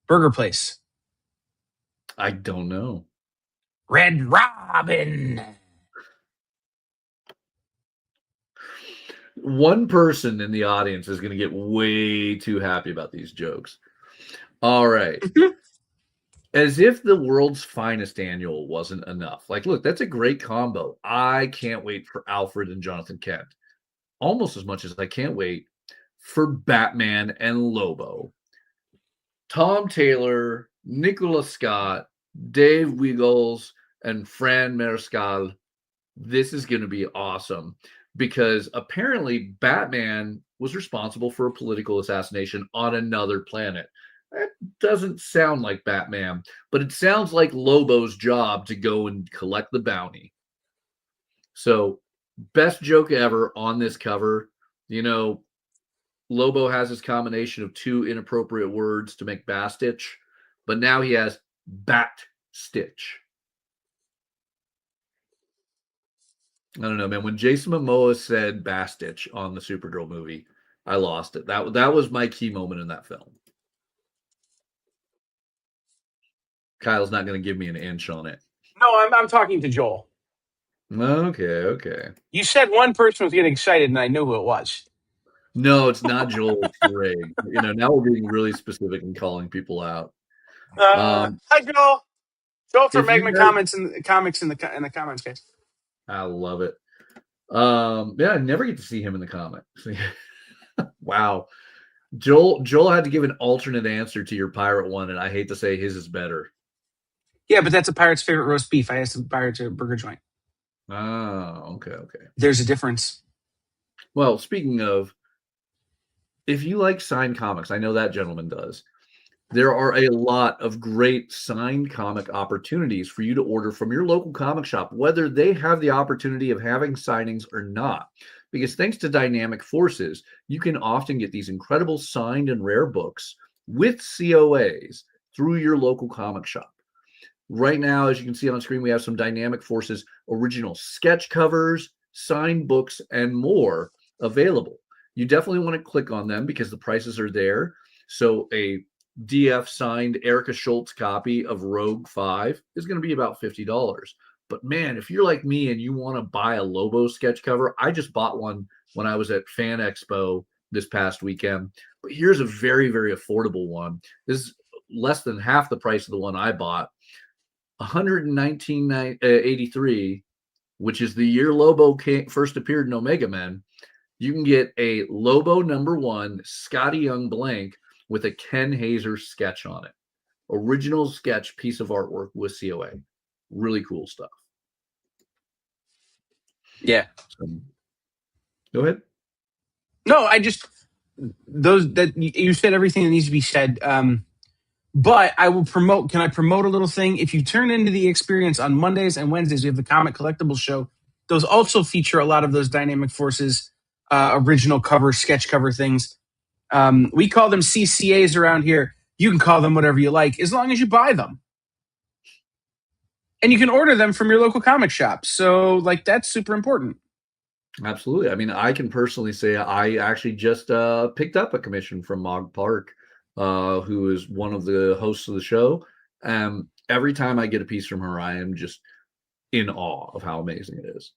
burger place? I don't know. Red Robin. One person in the audience is going to get way too happy about these jokes. All right. As if the world's finest annual wasn't enough. Like, look, that's a great combo. I can't wait for Alfred and Jonathan Kent. Almost as much as I can't wait for Batman and Lobo. Tom Taylor, Nicola Scott, Dave Wiggles, and Fran Mariscal. This is going to be awesome because apparently Batman was responsible for a political assassination on another planet. That doesn't sound like Batman, but it sounds like Lobo's job to go and collect the bounty. So, best joke ever on this cover. Lobo has his combination of two inappropriate words to make Bastitch, but now he has Bat Stitch. I don't know, man. When Jason Momoa said Bastitch on the Supergirl movie, I lost it. That was my key moment in that film. Kyle's not going to give me an inch on it. No, I'm talking to Joel. Okay. You said one person was getting excited, and I knew who it was. No, it's not Joel. It's Greg. Now we're being really specific and calling people out. Hi, Joel. Joel from Magma guys, Comics in the comments, guys. I love it. I never get to see him in the comics. Wow. Joel had to give an alternate answer to your pirate one, and I hate to say his is better. Yeah, but that's a pirate's favorite roast beef. I asked the pirate's burger joint. Oh, okay. There's a difference. Well, speaking of, if you like signed comics, I know that gentleman does. There are a lot of great signed comic opportunities for you to order from your local comic shop, whether they have the opportunity of having signings or not. Because thanks to Dynamic Forces, you can often get these incredible signed and rare books with COAs through your local comic shop. Right now, as you can see on screen, we have some Dynamic Forces original sketch covers, signed books, and more available. You definitely want to click on them because the prices are there. So a DF signed Erica Schultz copy of Rogue 5 is going to be about $50. But man, if you're like me and you want to buy a Lobo sketch cover, I just bought one when I was at Fan Expo this past weekend. But here's a very, very affordable one. This is less than half the price of the one I bought. $119.83, which is the year Lobo first appeared in Omega Men. You can get a Lobo #1 Scotty Young blank with a Ken Hazer sketch on it. Original sketch piece of artwork with COA. Really cool stuff. Yeah. So, go ahead. No, you said everything that needs to be said. But I will promote. Can I promote a little thing? If you turn into the experience on Mondays and Wednesdays, we have the Comic Collectibles Show. Those also feature a lot of those Dynamic Forces original cover, sketch cover things. We call them CCAs around here. You can call them whatever you like, as long as you buy them. And you can order them from your local comic shop. So, that's super important. Absolutely. I mean, I can personally say I actually just picked up a commission from Mog Park, who is one of the hosts of the show. Every time I get a piece from her, I am just in awe of how amazing it is.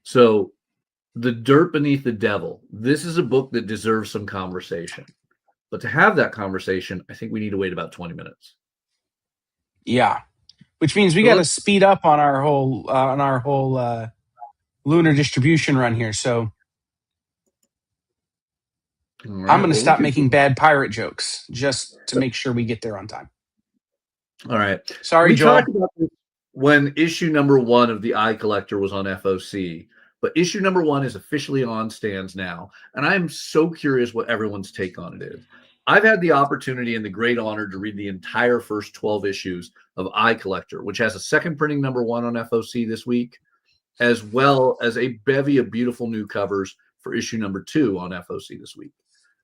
So, The Dirt Beneath the Devil. This is a book that deserves some conversation. But to have that conversation, I think we need to wait about 20 minutes. Yeah. Which means we got to speed up on our whole lunar distribution run here. So right, I'm going to stop making bad pirate jokes just to make sure we get there on time. All right. Sorry, We Joel. talked about this when issue number 1 of the Eye Collector was on FOC, but issue number 1 is officially on stands now, and I'm so curious what everyone's take on it is. I've had the opportunity and the great honor to read the entire first 12 issues of Eye Collector, which has a second printing number 1 on FOC this week, as well as a bevy of beautiful new covers for issue number 2 on FOC this week.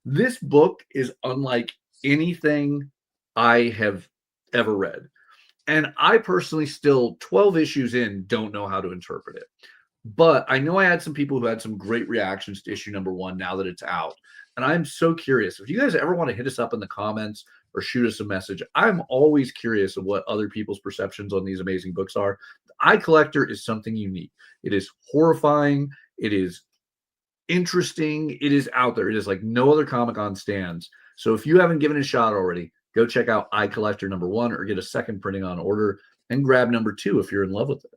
This book is unlike anything I have ever read. And I personally still, 12 issues in, don't know how to interpret it. But I know I had some people who had some great reactions to issue number 1 now that it's out. And I'm so curious. If you guys ever want to hit us up in the comments or shoot us a message, I'm always curious of what other people's perceptions on these amazing books are. The Eye Collector is something unique. It is horrifying. It is interesting. It is out there. It is like no other comic on stands. So if you haven't given it a shot already, go check out Eye Collector number 1 or get a second printing on order and grab number 2 if you're in love with it.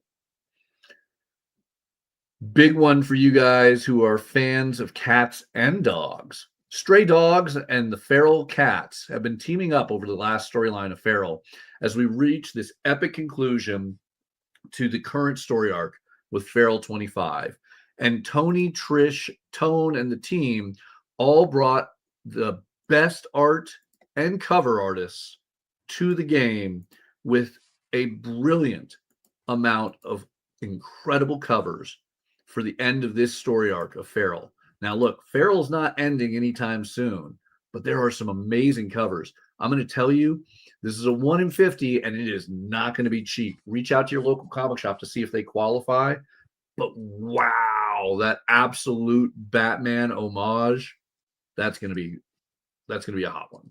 Big one for you guys who are fans of cats and dogs. Stray Dogs and the Feral Cats have been teaming up over the last storyline of Feral as we reach this epic conclusion to the current story arc with Feral 25. And Tony, Trish, Tone, and the team all brought the best art and cover artists to the game with a brilliant amount of incredible covers for the end of this story arc of Feral. Now, look, Feral's not ending anytime soon, but there are some amazing covers. I'm going to tell you, this is a 1 in 50, and it is not going to be cheap. Reach out to your local comic shop to see if they qualify. But wow, that absolute Batman homage, that's going to be a hot one.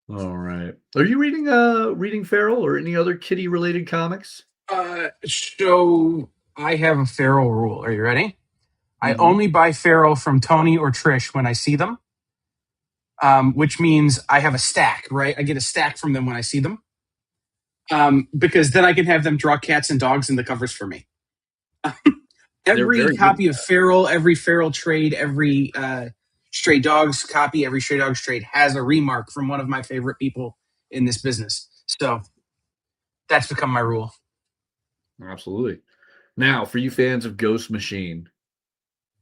All right. Are you reading Feral or any other kitty related comics? So I have a Feral rule. Are you ready? I only buy Feral from Tony or Trish when I see them, which means I have a stack, right? I get a stack from them when I see them, because then I can have them draw cats and dogs in the covers for me. Every copy of Feral, every Feral trade, every Stray Dogs copy, every Stray Dogs trade has a remark from one of my favorite people in this business. So that's become my rule. Absolutely. Now, for you fans of Ghost Machine,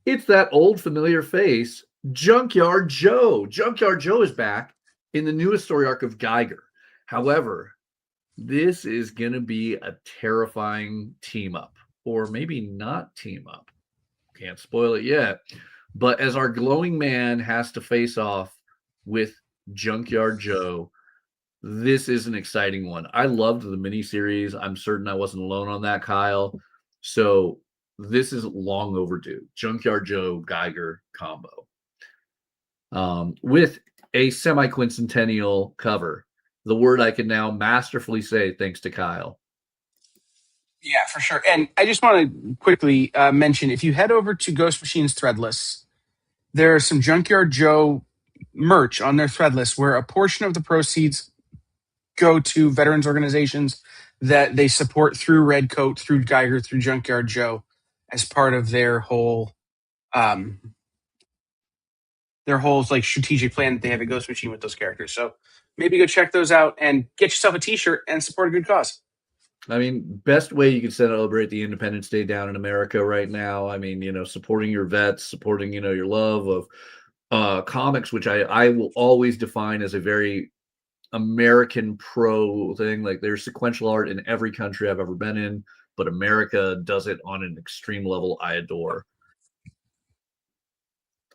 it's that old familiar face, Junkyard Joe. Junkyard Joe is back in the newest story arc of Geiger. However, this is going to be a terrifying team up, or maybe not team up. Can't spoil it yet. But as our glowing man has to face off with Junkyard Joe, this is an exciting one. I loved the miniseries. I'm certain I wasn't alone on that, Kyle. So this is long overdue. Junkyard Joe Geiger combo with a semi-quincentennial cover. The word I can now masterfully say thanks to Kyle. Yeah, for sure. And I just want to quickly mention, if you head over to Ghost Machine's Threadless, there are some Junkyard Joe merch on their Threadless where a portion of the proceeds go to veterans organizations that they support through Redcoat, through Geiger, through Junkyard Joe, as part of their whole like strategic plan that they have at Ghost Machine with those characters. So maybe go check those out and get yourself a t-shirt and support a good cause. I mean, best way you can celebrate the Independence Day down in America right now. I mean, supporting your vets, supporting, your love of comics, which I will always define as a very American pro thing. Like, there's sequential art in every country I've ever been in, but America does it on an extreme level I adore.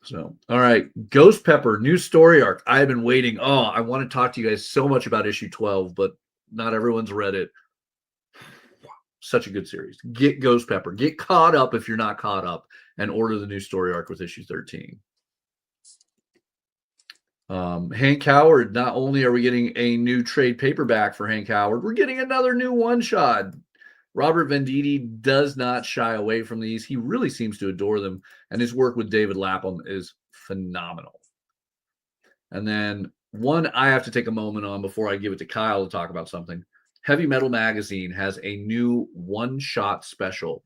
So, all right, Ghost Pepper, new story arc. I've been waiting. Oh, I want to talk to you guys so much about issue 12, but not everyone's read it. Such a good series. Get Ghost Pepper. Get caught up if you're not caught up, and order the new story arc with issue 13. Hank Howard, not only are we getting a new trade paperback for Hank Howard, we're getting another new one-shot. Robert Venditti does not shy away from these. He really seems to adore them, and his work with David Lapham is phenomenal. And then one I have to take a moment on before I give it to Kyle to talk about something. Heavy Metal Magazine has a new one-shot special,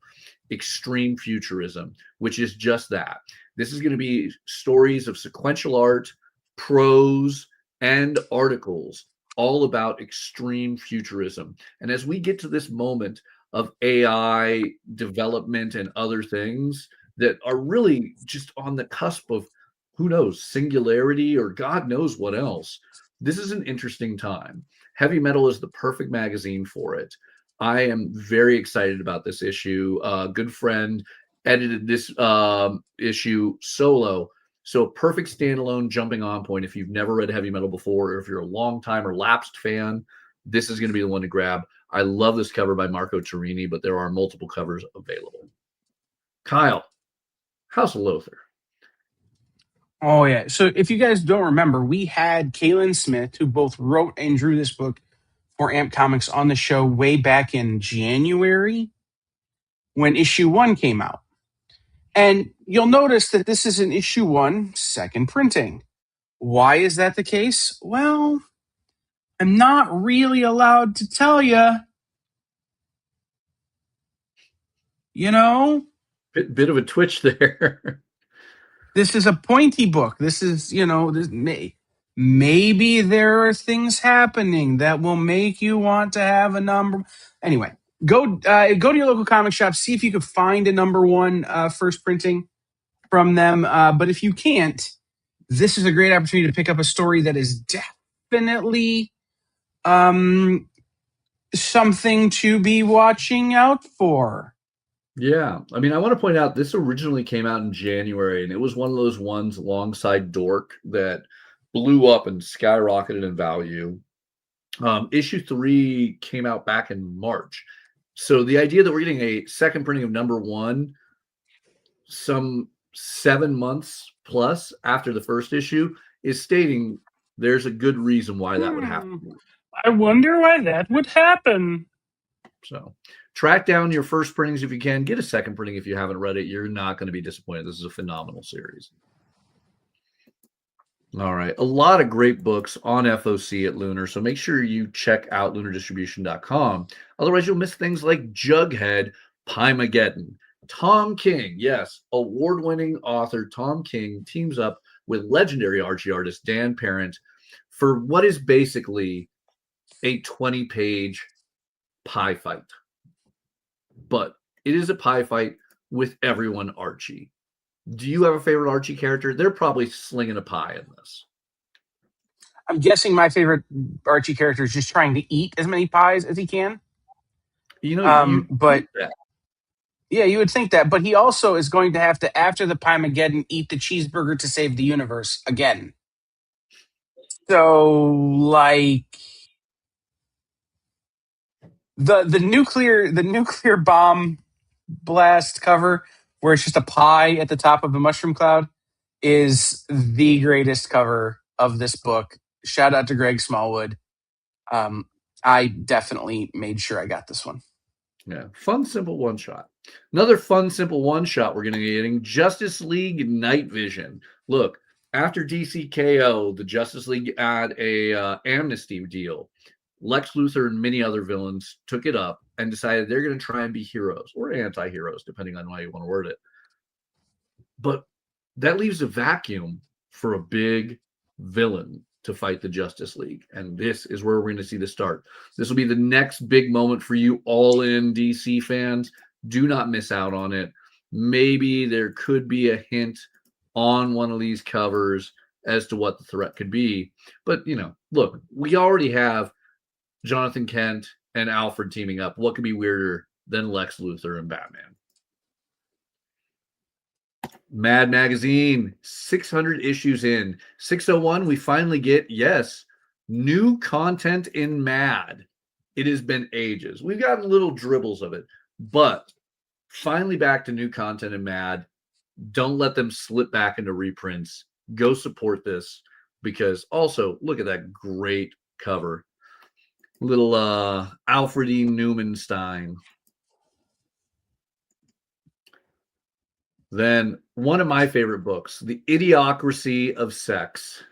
Extreme Futurism, which is just that. This is going to be stories of sequential art, prose, and articles all about extreme futurism. And as we get to this moment of AI development and other things that are really just on the cusp of, who knows, singularity or God knows what else, this is an interesting time. Heavy Metal is the perfect magazine for it. I am very excited about this issue. A good friend edited this issue solo. So a perfect standalone jumping on point. If you've never read Heavy Metal before, or if you're a long time or lapsed fan, this is going to be the one to grab. I love this cover by Marco Turini, but there are multiple covers available. Kyle, House of Lothar. Oh, yeah. So if you guys don't remember, we had Kaylin Smith, who both wrote and drew this book for AMP Comics, on the show way back in January when issue 1 came out. And you'll notice that this is an issue 1 second printing. Why is that the case? Well, I'm not really allowed to tell you. You know? Bit of a twitch there. This is a pointy book. This is, maybe there are things happening that will make you want to have a number. Anyway, go to your local comic shop, see if you could find a number 1 first printing from them. But if you can't, this is a great opportunity to pick up a story that is definitely something to be watching out for. Yeah. I mean, I want to point out this originally came out in January, and it was one of those ones alongside Dork that blew up and skyrocketed in value. Issue 3 came out back in March. So the idea that we're getting a second printing of number 1 some 7 months plus after the first issue is stating there's a good reason why that would happen. I wonder why that would happen. So track down your first printings if you can. Get a second printing if you haven't read it. You're not going to be disappointed. This is a phenomenal series. All right. A lot of great books on FOC at Lunar, so make sure you check out lunardistribution.com. Otherwise, you'll miss things like Jughead, Pymageddon. Tom King, yes, award-winning author Tom King teams up with legendary Archie artist Dan Parent for what is basically a 20-page pie fight. But it is a pie fight with everyone Archie. Do you have a favorite Archie character? They're probably slinging a pie in this. I'm guessing my favorite Archie character is just trying to eat as many pies as he can. You know, but yeah, you would think that. But he also is going to have to, after the Pymageddon, eat the cheeseburger to save the universe again. So, like, the nuclear bomb blast cover, where it's just a pie at the top of a mushroom cloud, is the greatest cover of this book. Shout out to Greg Smallwood. I definitely made sure I got this one. Yeah, fun, simple one-shot. Another fun, simple one-shot we're going to be getting, Justice League Night Vision. Look, after DCKO, the Justice League had a amnesty deal. Lex Luthor and many other villains took it up and decided they're going to try and be heroes or anti-heroes, depending on how you want to word it. But that leaves a vacuum for a big villain to fight the Justice League. And this is where we're going to see the start. This will be the next big moment for you all in DC fans. Do not miss out on it. Maybe there could be a hint on one of these covers as to what the threat could be. But, look, we already have Jonathan Kent and Alfred teaming up. What could be weirder than Lex Luthor and Batman? Mad Magazine, 600 issues in. 601, we finally get, yes, new content in Mad. It has been ages. We've gotten little dribbles of it, but finally back to new content in Mad. Don't let them slip back into reprints. Go support this, because also, look at that great cover. Little Alfred E. Newmanstein. Then one of my favorite books, The Idiocracy of Sex.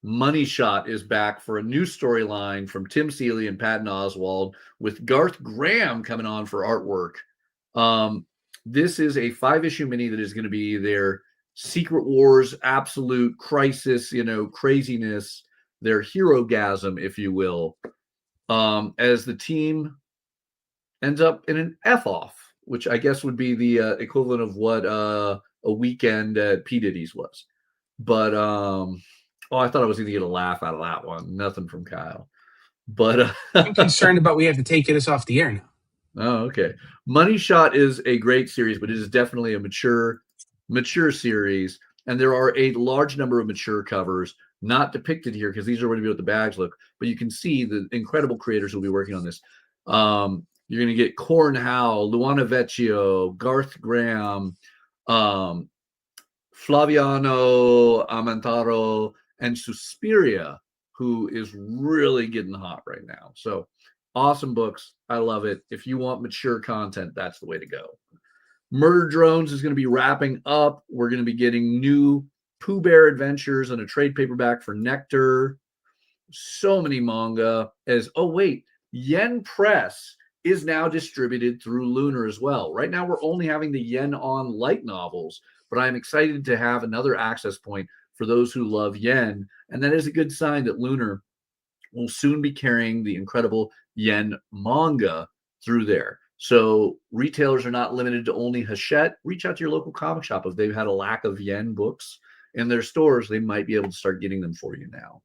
Money Shot is back for a new storyline from Tim Seeley and Patton Oswalt, with Garth Graham coming on for artwork. This is a 5-issue mini that is going to be their Secret Wars, absolute crisis, craziness. their hero-gasm, if you will, as the team ends up in an F-off, which I guess would be the equivalent of what a weekend at P. Diddy's was. But, I thought I was going to get a laugh out of that one. Nothing from Kyle. But I'm concerned about we have to take this off the air now. Oh, okay. Money Shot is a great series, but it is definitely a mature series. And there are a large number of mature covers, not depicted here because these are going to be what the bags look. But you can see the incredible creators who will be working on this. You're going to get Corn Howe, Luana Vecchio, Garth Graham, Flaviano Amantaro, and Suspiria, who is really getting hot right now. So awesome books. I love it. If you want mature content, that's the way to go. Murder Drones is going to be wrapping up. We're going to be getting new Pooh Bear adventures and a trade paperback for Nectar. So many manga. Yen Press is now distributed through Lunar as well. Right now, we're only having the Yen On light novels, but I'm excited to have another access point for those who love Yen. And that is a good sign that Lunar will soon be carrying the incredible Yen manga through there. So retailers are not limited to only Hachette. Reach out to your local comic shop. If they've had a lack of Yen books in their stores, they might be able to start getting them for you now.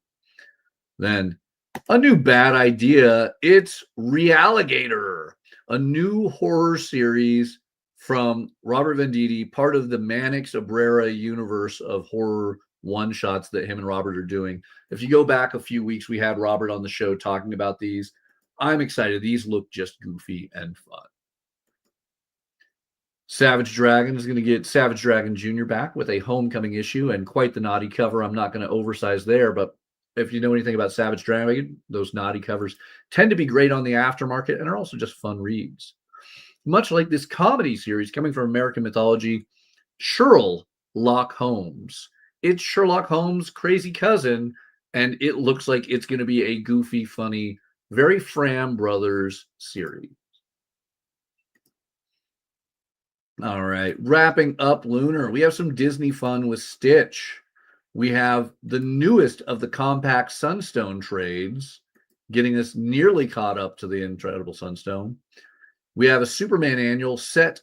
Then a new bad idea. It's Realligator, a new horror series from Robert Venditti, part of the Mannix Abrera universe of horror one-shots that him and Robert are doing. If you go back a few weeks, we had Robert on the show talking about these. I'm excited. These look just goofy and fun. Savage Dragon is going to get Savage Dragon Jr. back with a homecoming issue and quite the naughty cover. I'm not going to oversize there, but if you know anything about Savage Dragon, those naughty covers tend to be great on the aftermarket and are also just fun reads. Much like this comedy series coming from American mythology, Sherlock Holmes. It's Sherlock Holmes' crazy cousin, and it looks like it's going to be a goofy, funny, very Fram Brothers series. All right, wrapping up Lunar, we have some Disney fun with Stitch. We have the newest of the compact Sunstone trades, getting us nearly caught up to the Incredible Sunstone. We have a Superman annual set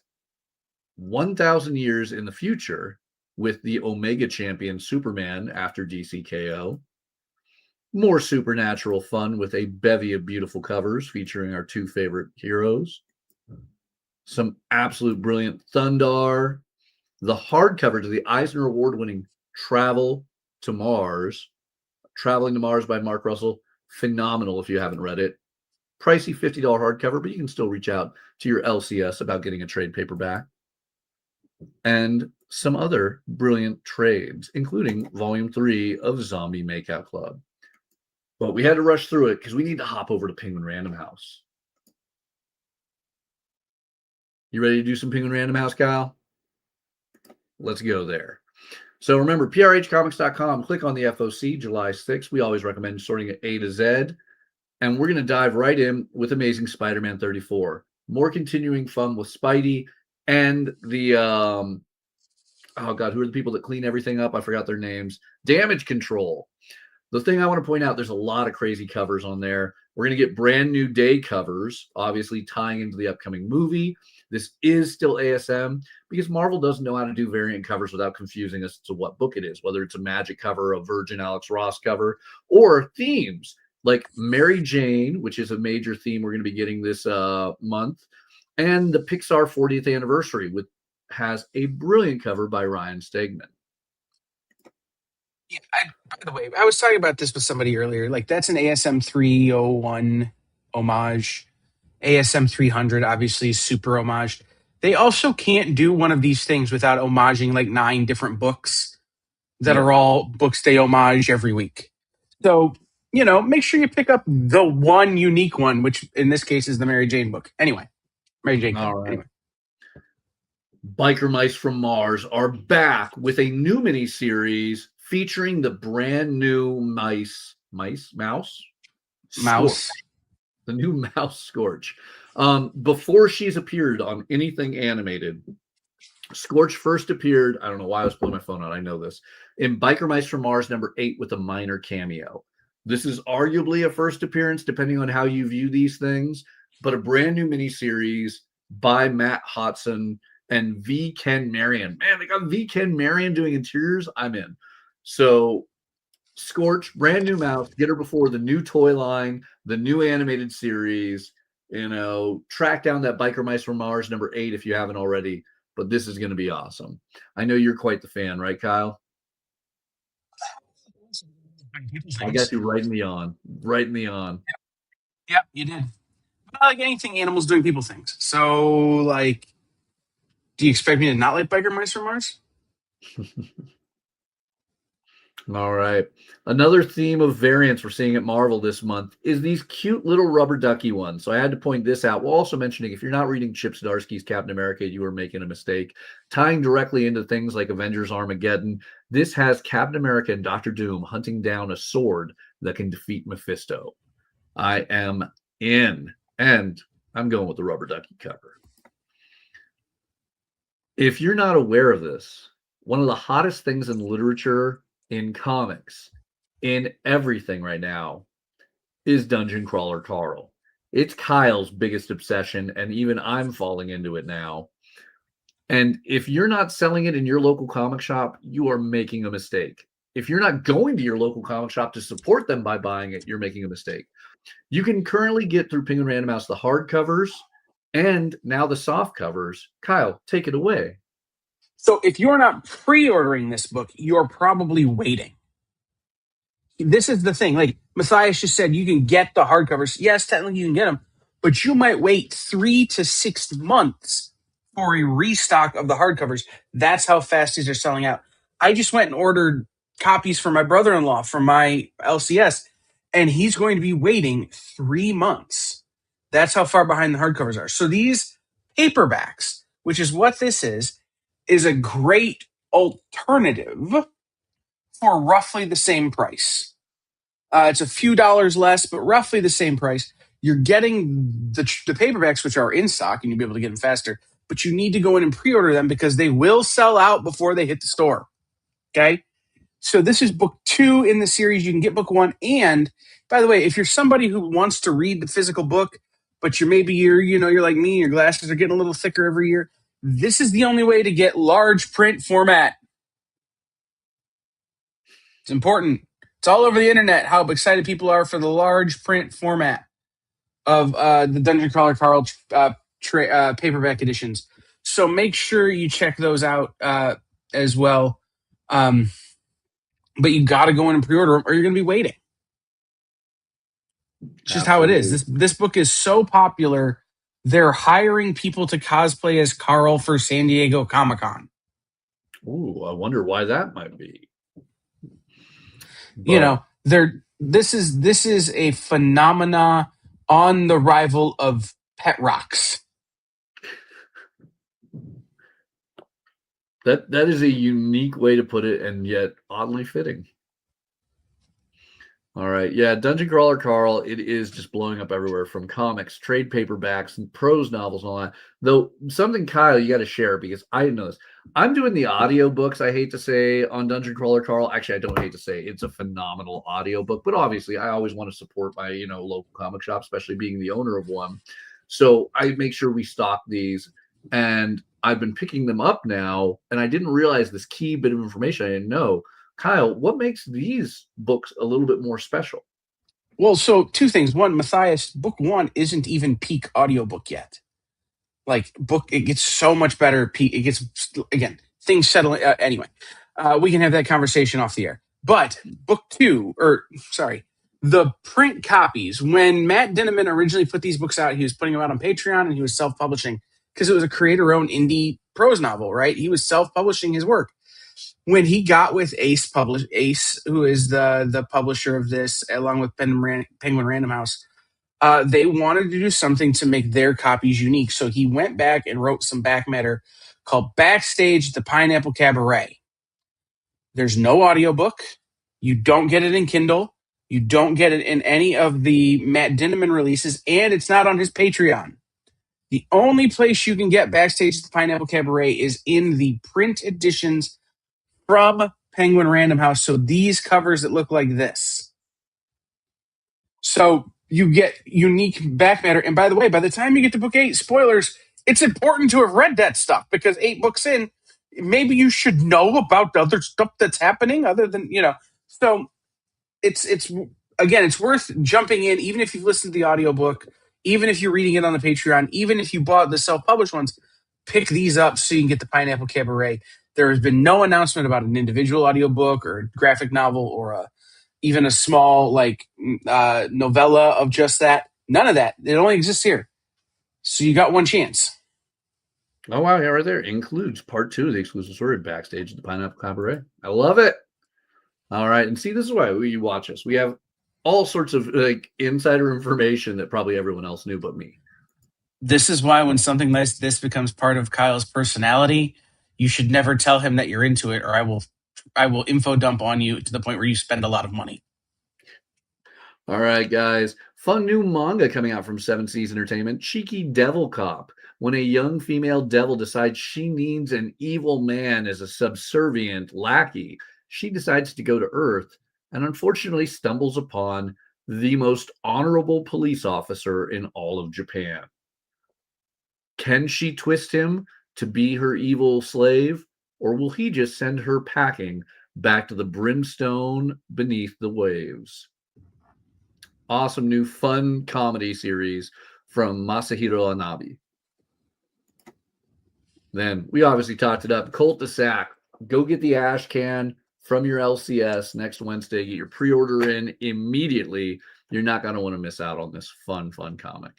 1,000 years in the future with the Omega champion Superman after DCKO. More supernatural fun with a bevy of beautiful covers featuring our two favorite heroes. Some absolute brilliant Thundar. The hardcover to the Eisner Award-winning Traveling to Mars by Mark Russell. Phenomenal if you haven't read it. Pricey $50 hardcover, but you can still reach out to your LCS about getting a trade paperback. And some other brilliant trades, including Volume 3 of Zombie Makeout Club. But we had to rush through it because we need to hop over to Penguin Random House. You ready to do some Penguin Random House, Kyle? Let's go there. So remember, prhcomics.com, click on the FOC, July 6th. We always recommend sorting it A to Z. And we're going to dive right in with Amazing Spider-Man 34. More continuing fun with Spidey and the, who are the people that clean everything up? I forgot their names. Damage Control. The thing I want to point out, there's a lot of crazy covers on there. We're going to get brand new day covers, obviously tying into the upcoming movie. This is still ASM because Marvel doesn't know how to do variant covers without confusing us to what book it is, whether it's a Magic cover, a Virgin Alex Ross cover, or themes like Mary Jane, which is a major theme we're going to be getting this month, and the Pixar 40th anniversary, which has a brilliant cover by Ryan Stegman. Yeah, by the way, I was talking about this with somebody earlier. Like, that's an ASM 301 homage. ASM 300, obviously, super homage. They also can't do one of these things without homaging like 9 different books that are all books they homage every week. So, make sure you pick up the one unique one, which in this case is the Mary Jane book. Anyway, Mary Jane. All right. Anyway. Biker Mice from Mars are back with a new miniseries featuring the brand new mouse. The new Mouse Scorch. Before she's appeared on anything animated, Scorch first appeared, I don't know why I was pulling my phone out, I know this, in Biker Mice from Mars number 8 with a minor cameo. This is arguably a first appearance, depending on how you view these things, but a brand new miniseries by Matt Hodson and V. Ken Marion. Man, they got V. Ken Marion doing interiors. I'm in. So, Scorch, brand new mouse, get her before the new toy line, the new animated series. Track down that Biker Mice from Mars #8 if you haven't already. But this is going to be awesome. I know you're quite the fan, right, Kyle? I got you right in the on. Right in the on. Yep, you did. But like anything, animals doing people things. So, like, do you expect me to not like Biker Mice from Mars? All right. Another theme of variants we're seeing at Marvel this month is these cute little rubber ducky ones. So I had to point this out. While also mentioning, if you're not reading Chip Zdarsky's Captain America, you are making a mistake. Tying directly into things like Avengers Armageddon, this has Captain America and Doctor Doom hunting down a sword that can defeat Mephisto. I am in. And I'm going with the rubber ducky cover. If you're not aware of this, one of the hottest things in literature, in comics, in everything right now, is Dungeon Crawler Carl. It's Kyle's biggest obsession, and even I'm falling into it now. And if you're not selling it in your local comic shop, you are making a mistake. If you're not going to your local comic shop to support them by buying it, you're making a mistake. You can currently get through Penguin Random House the hardcovers and now the soft covers. Kyle, take it away. So if you're not pre-ordering this book, you're probably waiting. This is the thing. Like Mathias just said, you can get the hardcovers. Yes, technically you can get them, but you might wait 3 to 6 months for a restock of the hardcovers. That's how fast these are selling out. I just went and ordered copies for my brother-in-law from my LCS, and he's going to be waiting 3 months. That's how far behind the hardcovers are. So these paperbacks, which is what this is a great alternative for roughly the same price. It's a few dollars less, but roughly the same price. You're getting the paperbacks, which are in stock, and you'll be able to get them faster, but you need to go in and pre-order them because they will sell out before they hit the store. Okay? So this is book 2 in the series. You can get book 1. And by the way, if you're somebody who wants to read the physical book, but you're like me, your glasses are getting a little thicker every year, this is the only way to get large print format. It's important. It's all over the internet how excited people are for the large print format of the Dungeon Crawler Carl paperback editions. So make sure you check those out as well. But you got to go in and pre-order them or you're going to be waiting. It's just how it is. This book is so popular, they're hiring people to cosplay as Carl for San Diego Comic-Con. Ooh, I wonder why that might be. But, this is a phenomena on the rival of Pet Rocks. That is a unique way to put it, and yet oddly fitting. All right. Yeah, Dungeon Crawler Carl, it is just blowing up everywhere from comics, trade paperbacks, and prose novels and all that. Though something, Kyle, you got to share because I didn't know this. I'm doing the audiobooks, I hate to say, on Dungeon Crawler Carl. Actually, I don't hate to say it's a phenomenal audiobook, but obviously I always want to support my, local comic shop, especially being the owner of one. So I make sure we stock these, and I've been picking them up now, and I didn't realize this key bit of information I didn't know. Kyle, what makes these books a little bit more special? Well, so 2 things. One, Mathias, book 1 isn't even peak audiobook yet. Like, it gets so much better. It gets, again, things settle. Anyway, we can have that conversation off the air. But book 2, the print copies, when Matt Dinniman originally put these books out, he was putting them out on Patreon and he was self-publishing because it was a creator-owned indie prose novel, right? He was self-publishing his work. When he got with Ace, who is the publisher of this, along with Penguin Random House, they wanted to do something to make their copies unique. So he went back and wrote some back matter called Backstage at the Pineapple Cabaret. There's no audiobook. You don't get it in Kindle. You don't get it in any of the Matt Dinniman releases, and it's not on his Patreon. The only place you can get Backstage at the Pineapple Cabaret is in the print editions from Penguin Random House. So these covers that look like this. So you get unique back matter. And by the way, by the time you get to book 8, spoilers, it's important to have read that stuff, because 8 books in, maybe you should know about the other stuff that's happening other than, So it's again, it's worth jumping in, even if you've listened to the audiobook, even if you're reading it on the Patreon, even if you bought the self-published ones, pick these up so you can get the Pineapple Cabaret. There has been no announcement about an individual audiobook or a graphic novel or even a small novella of just that. None of that. It only exists here. So you got one chance. Oh, wow. Yeah, right there. Includes part 2 of the exclusive story backstage at the Pineapple Cabaret. I love it. All right. And see, this is why you watch us. We have all sorts of insider information that probably everyone else knew but me. This is why when something like this becomes part of Kyle's personality, you should never tell him that you're into it, or I will info dump on you to the point where you spend a lot of money. All right, guys. Fun new manga coming out from 7 Seas Entertainment, Cheeky Devil Cop. When a young female devil decides she needs an evil man as a subservient lackey, she decides to go to Earth and unfortunately stumbles upon the most honorable police officer in all of Japan. Can she twist him to be her evil slave, or will he just send her packing back to the brimstone beneath the waves? Awesome new fun comedy series from Masahiro Anabe. Then we obviously talked it up. Cult de Sac. Go get the ash can from your LCS next Wednesday. Get your pre-order in immediately. You're not going to want to miss out on this fun comic.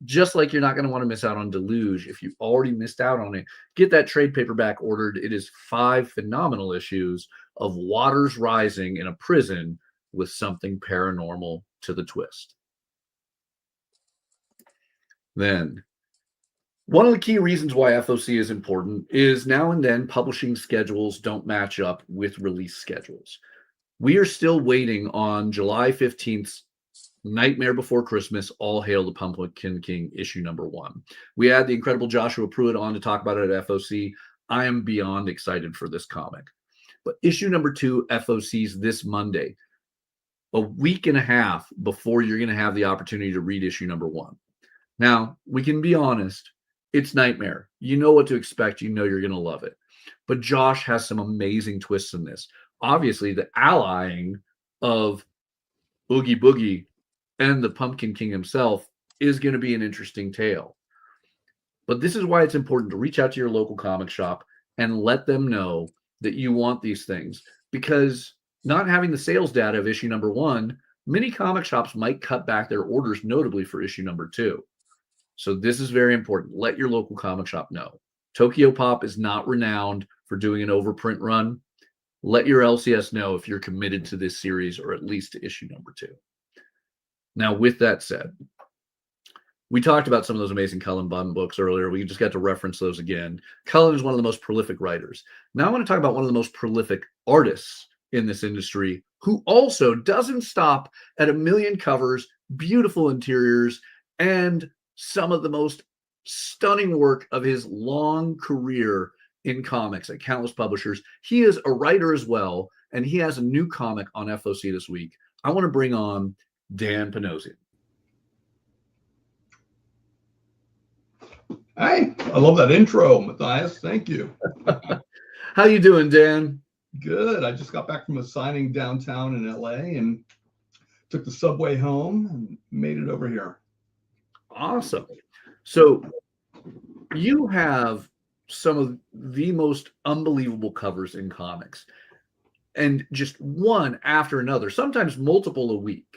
Just like you're not going to want to miss out on Deluge. If you already missed out on it, get that trade paperback ordered. It is 5 phenomenal issues of waters rising in a prison with something paranormal to the twist. Then, one of the key reasons why FOC is important is now and then publishing schedules don't match up with release schedules. We are still waiting on July 15th's Nightmare Before Christmas, All Hail the Pumpkin King, issue number 1. We had the incredible Joshua Pruitt on to talk about it at FOC. I am beyond excited for this comic. But issue number 2, FOC's this Monday, a week and a half before you're going to have the opportunity to read issue number 1. Now, we can be honest. It's Nightmare. You know what to expect. You know you're going to love it. But Josh has some amazing twists in this. Obviously, the allying of Oogie Boogie and the Pumpkin King himself is going to be an interesting tale. But this is why it's important to reach out to your local comic shop and let them know that you want these things. Because not having the sales data of issue number 1, many comic shops might cut back their orders notably for issue number 2. So this is very important. Let your local comic shop know. Tokyo Pop is not renowned for doing an overprint run. Let your LCS know if you're committed to this series, or at least to issue number 2. Now, with that said, we talked about some of those amazing Cullen Bunn books earlier. We just got to reference those again. Cullen is one of the most prolific writers. Now I want to talk about one of the most prolific artists in this industry, who also doesn't stop at 1 million covers, beautiful interiors, and some of the most stunning work of his long career in comics at countless publishers. He is a writer as well, and he has a new comic on FOC this week. I want to bring on Dan Panosian. Hi, I love that intro, Mathias. Thank you. How you doing, Dan? Good. I just got back from a signing downtown in LA and took the subway home and made it over here. Awesome. So you have some of the most unbelievable covers in comics, and just one after another, sometimes multiple a week.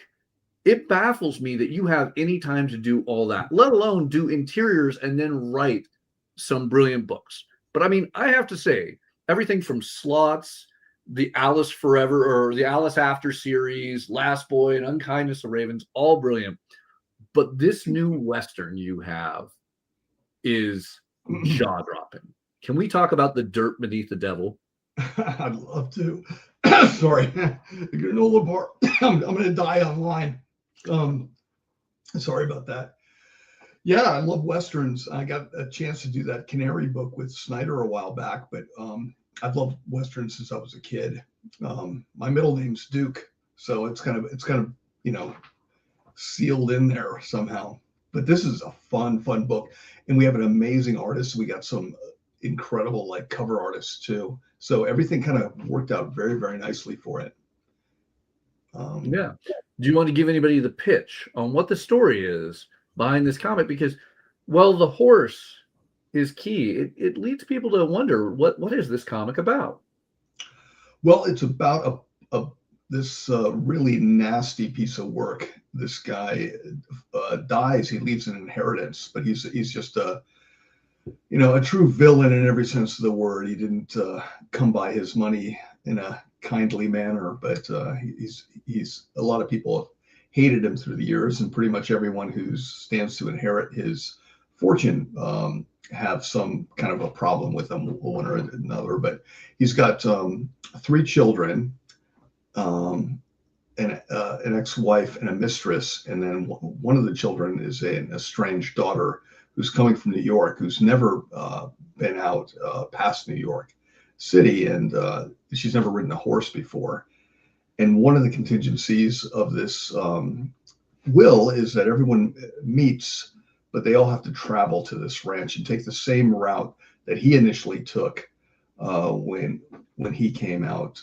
It baffles me that you have any time to do all that, let alone do interiors and then write some brilliant books. But I mean, I have to say, everything from Slots, the Alice Forever, or the Alice After series, Last Boy, and Unkindness of Ravens, all brilliant. But this new Western you have is jaw-dropping. Can we talk about The Dirt Beneath the Devil? I'd love to. Sorry, granola bar. I'm going to die online. Sorry about that. Yeah, I love Westerns. I got a chance to do that Canary book with Snyder a while back, but I've loved Westerns since I was a kid. My middle name's Duke, so it's kind of, sealed in there somehow. But this is a fun book, and we have an amazing artist. We got some incredible like cover artists too. So everything kind of worked out very, very nicely for it. Yeah. Do you want to give anybody the pitch on what the story is behind this comic? Because, well, the horse is key. It leads people to wonder what is this comic about? Well, it's about this really nasty piece of work. This guy dies. He leaves an inheritance, but he's just a true villain in every sense of the word. He didn't come by his money in a kindly manner, but he's a lot of people have hated him through the years, and pretty much everyone who stands to inherit his fortune have some kind of a problem with him, one or another. But he's got 3 children, an ex-wife and a mistress, and then one of the children is an estranged daughter who's coming from New York, who's never been out past New York City, and she's never ridden a horse before. And one of the contingencies of this will is that everyone meets, but they all have to travel to this ranch and take the same route that he initially took when he came out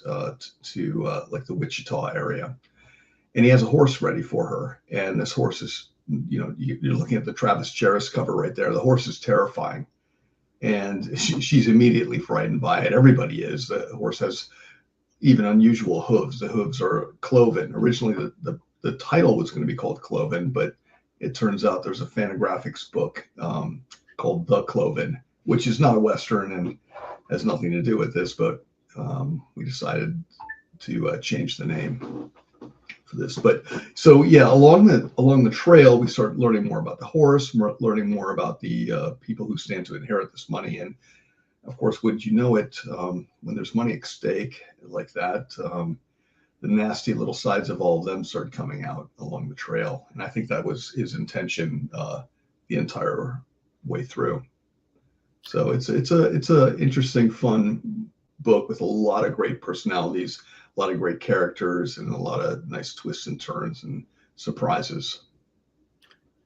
to like the Wichita area. And he has a horse ready for her, and this horse is, you're looking at the Travis Cheris cover right there. The horse is terrifying, and she's immediately frightened by it. Everybody is. The horse has even unusual hooves. The hooves are cloven. Originally, the title was going to be called Cloven, but it turns out there's a Fantagraphics book called The Cloven, which is not a Western and has nothing to do with this, but we decided to change the name for this. But so yeah, along the trail, we start learning more about the horse, learning more about the people who stand to inherit this money. And of course, wouldn't you know it, when there's money at stake like that, the nasty little sides of all of them started coming out along the trail. And I think that was his intention the entire way through. So it's a interesting, fun book with a lot of great personalities, a lot of great characters, and a lot of nice twists and turns and surprises.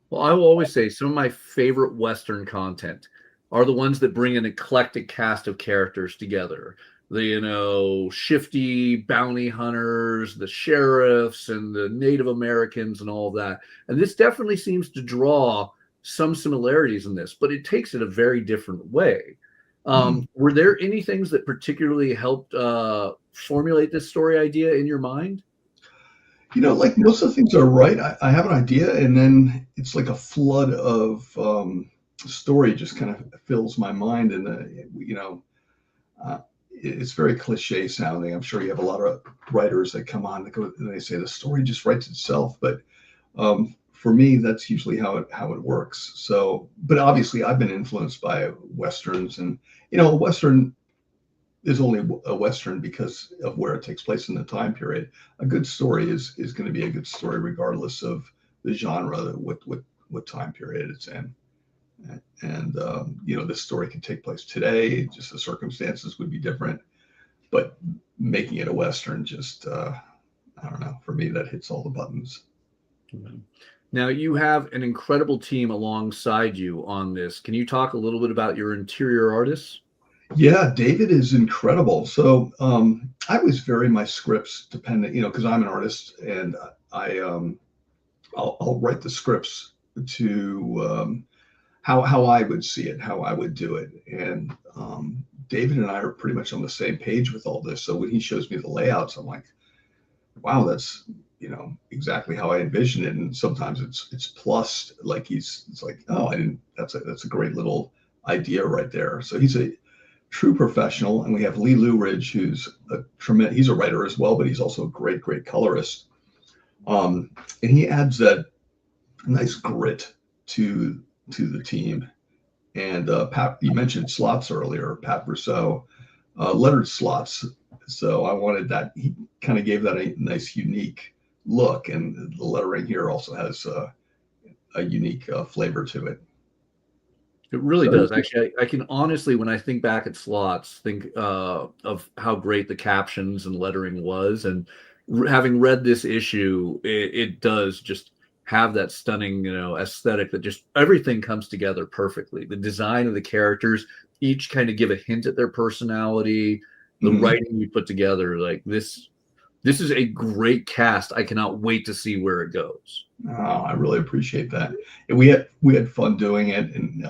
Well, I will always say some of my favorite Western content are the ones that bring an eclectic cast of characters together. The, shifty bounty hunters, the sheriffs, and the Native Americans and all of that. And this definitely seems to draw some similarities in this, but it takes it a very different way. Were there any things that particularly helped formulate this story idea in your mind? Like most of the things are right. I have an idea, and then it's like a flood of story just kind of fills my mind. And, it's very cliche sounding. I'm sure you have a lot of writers that come on that go and they say the story just writes itself. But for me, that's usually how it works. So, but obviously I've been influenced by Westerns, and, a Western is only a Western because of where it takes place in the time period. A good story is going to be a good story regardless of the genre, what time period it's in. And this story can take place today, just the circumstances would be different, but making it a Western just I don't know, for me that hits all the buttons. Now you have an incredible team alongside you on this. Can you talk a little bit about your interior artists? Yeah, David is incredible. So I always vary my scripts dependent, because I'm an artist, and I'll write the scripts to how I would see it, how I would do it. And David and I are pretty much on the same page with all this. So when he shows me the layouts, I'm like, wow, that's, exactly how I envision it. And sometimes it's plussed, like it's like, oh, that's a great little idea right there. So he's a true professional. And we have Lee Luridge, who's he's a writer as well, but he's also a great colorist. And he adds that nice grit to the team. And Pat, you mentioned slots earlier, Pat Brousseau, lettered slots. So I wanted that. He kind of gave that a nice, unique look, and the lettering here also has a unique flavor to it. It really does. Actually, I can honestly, when I think back at slots, think of how great the captions and lettering was. And having read this issue, it does just have that stunning, aesthetic that just everything comes together perfectly. The design of the characters, each kind of give a hint at their personality. The writing you put together, like this is a great cast. I cannot wait to see where it goes. Oh, I really appreciate that. And we had fun doing it, and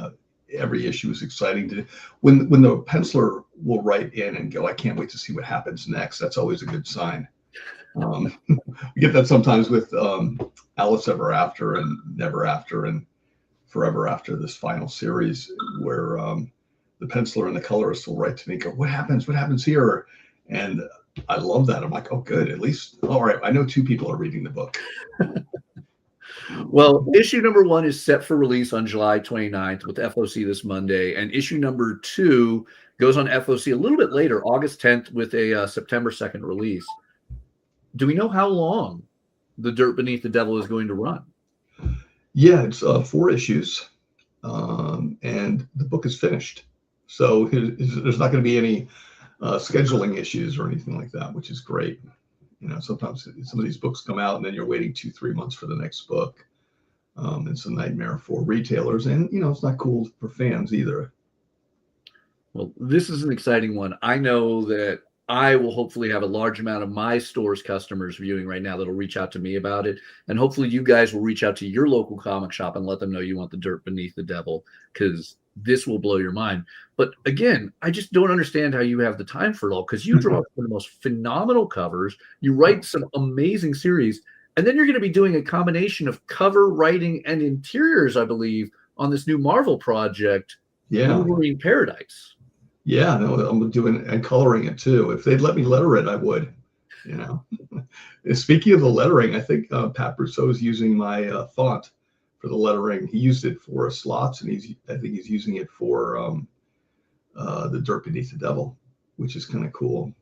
every issue was exciting to. When the penciler will write in and go, "I can't wait to see what happens next." That's always a good sign. We get that sometimes with Alice Ever After and Never After and Forever After, this final series, where the penciler and the colorist will write to me, go, "What happens? What happens here?" And I love that. I'm like, "Oh, good. At least, all right. I know 2 people are reading the book." Well, issue number 1 is set for release on July 29th with FOC this Monday, and issue number 2 goes on FOC a little bit later, August 10th, with a September 2nd release. Do we know how long The Dirt Beneath the Devil is going to run? Yeah, it's 4 issues, and the book is finished. So there's not going to be any scheduling issues or anything like that, which is great. Sometimes some of these books come out and then you're waiting 2-3 months for the next book. It's a nightmare for retailers, and it's not cool for fans either. Well, this is an exciting one. I know that I will hopefully have a large amount of my store's customers viewing right now that'll reach out to me about it. And hopefully you guys will reach out to your local comic shop and let them know you want The Dirt Beneath the Devil, because this will blow your mind. But again, I just don't understand how you have the time for it all, because you draw some of the most phenomenal covers. You write some amazing series, and then you're going to be doing a combination of cover writing and interiors, I believe, on this new Marvel project, Wolverine Paradise. Yeah, no, I'm doing and coloring it too. If they'd let me letter it, I would. Speaking of the lettering, I think Pat Brousseau is using my font for the lettering. He used it for slots, and I think he's using it for The Dirt Beneath the Devil, which is kind of cool.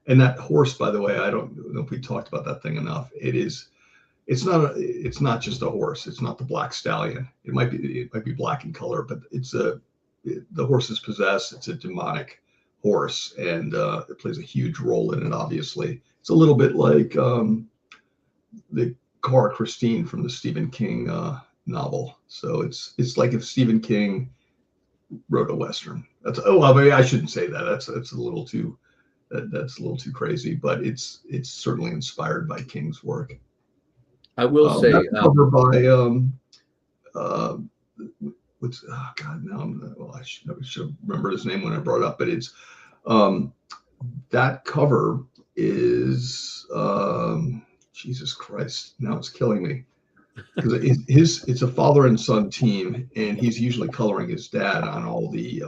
And that horse, by the way, I don't know if we talked about that thing enough. It's not just a horse. It's not the Black Stallion. It might be black in color, but the horse is possessed. It's a demonic horse, and it plays a huge role in it. Obviously, it's a little bit like the car Christine from the Stephen King novel. So it's like if Stephen King wrote a Western. I shouldn't say that. That's a little too crazy, but it's certainly inspired by King's work. I will say, covered by I should remember his name when I brought it up, but it's that cover is Jesus Christ. Now it's killing me, because it's a father and son team, and he's usually coloring his dad on all the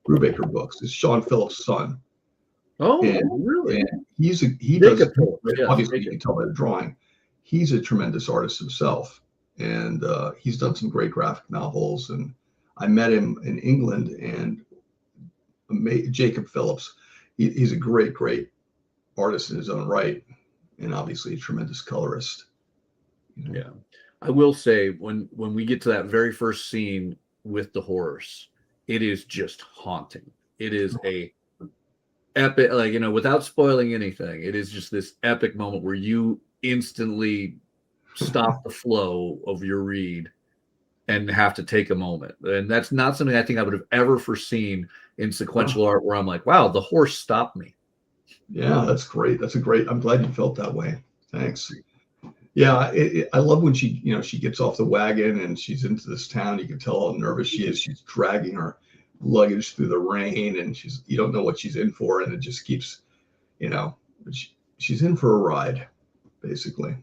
Brubaker books. It's Sean Phillips' son. Oh, really? And obviously you can tell by the drawing. He's a tremendous artist himself, and he's done some great graphic novels. And I met him in England, and Jacob Phillips, he's a great artist in his own right, and obviously a tremendous colorist. Yeah, I will say when we get to that very first scene with the horse, it is just haunting. It is a epic, without spoiling anything, it is just this epic moment where you instantly stop the flow of your read and have to take a moment. And that's not something I think I would have ever foreseen in sequential art, where I'm like, wow, the horse stopped me. Yeah, that's great. I'm glad you felt that way. Thanks. Yeah, I love when she gets off the wagon and she's into this town. You can tell how nervous she is. She's dragging her luggage through the rain, and you don't know what she's in for, and it just keeps, she's in for a ride, basically.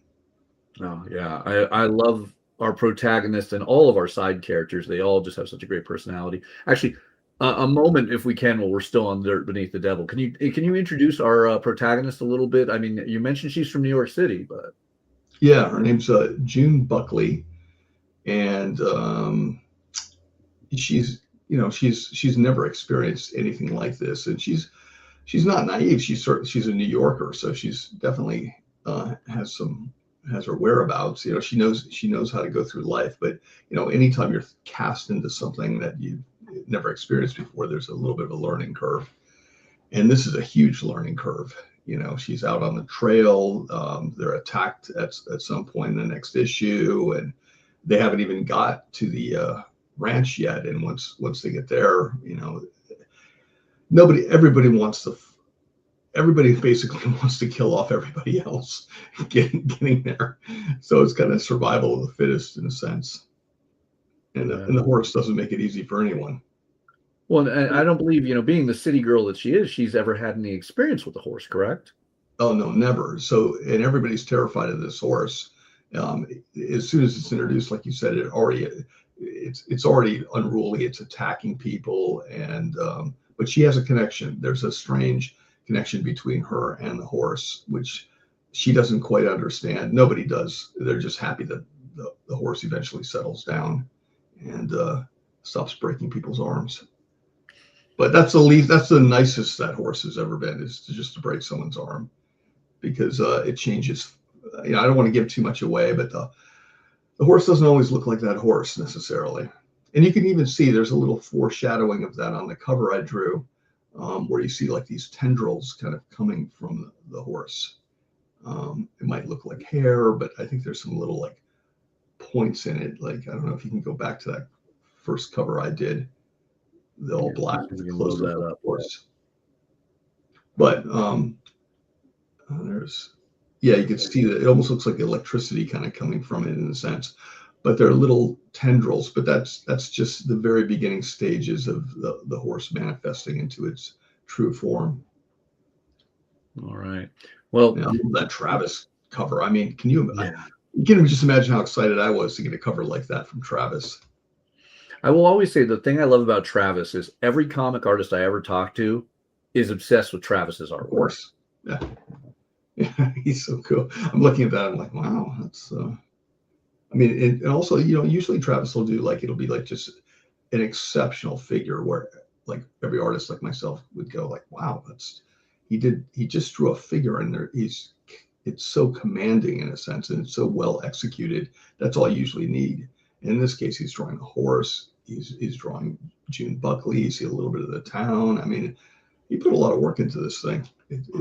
Oh yeah, I love our protagonist and all of our side characters. They all just have such a great personality. Actually, a moment, if we can, while we're still on Dirt Beneath the Devil, can you introduce our protagonist a little bit? I mean, you mentioned she's from New York City, but yeah, her name's June Buckley, and she's never experienced anything like this, and she's not naive. She's a New Yorker, so she's definitely has her whereabouts. She knows how to go through life, but anytime you're cast into something that you've never experienced before, there's a little bit of a learning curve, and this is a huge learning curve. she's out on the trail. They're attacked at some point in the next issue, and they haven't even got to the ranch yet. And once they get there, everybody basically wants to kill off everybody else getting there. So it's kind of survival of the fittest in a sense. And the horse doesn't make it easy for anyone. Well, and I don't believe, being the city girl that she is, she's ever had any experience with a horse, correct? Oh, no, never. So, and everybody's terrified of this horse. As soon as it's introduced, like you said, it's already unruly. It's attacking people. And, but she has a connection. There's a strange connection between her and the horse, which she doesn't quite understand. Nobody does. They're just happy that the horse eventually settles down and stops breaking people's arms. But that's the nicest that horse has ever been, is just to break someone's arm, because it changes. I don't want to give too much away, but the horse doesn't always look like that horse necessarily. And you can even see there's a little foreshadowing of that on the cover I drew, where you see like these tendrils kind of coming from the horse. It might look like hair, but I think there's some little like points in it. Like, I don't know if you can go back to that first cover I did, the all black, the close up, of course. But you can see that it almost looks like electricity kind of coming from it in a sense, but they're little tendrils. But that's just the very beginning stages of the horse manifesting into its true form. All right. Well, that Travis cover. I mean, can you just imagine how excited I was to get a cover like that from Travis? I will always say the thing I love about Travis is every comic artist I ever talk to is obsessed with Travis's artwork. Of course. Yeah, he's so cool. I'm looking at that. I'm like, wow, that's. I mean, and also, usually Travis will do it'll be like just an exceptional figure where like every artist like myself would go like, wow, he just drew a figure and it's so commanding in a sense, and it's so well executed. That's all I usually need. In this case, he's drawing a horse. He's drawing June Buckley. You see a little bit of the town. I mean, he put a lot of work into this thing.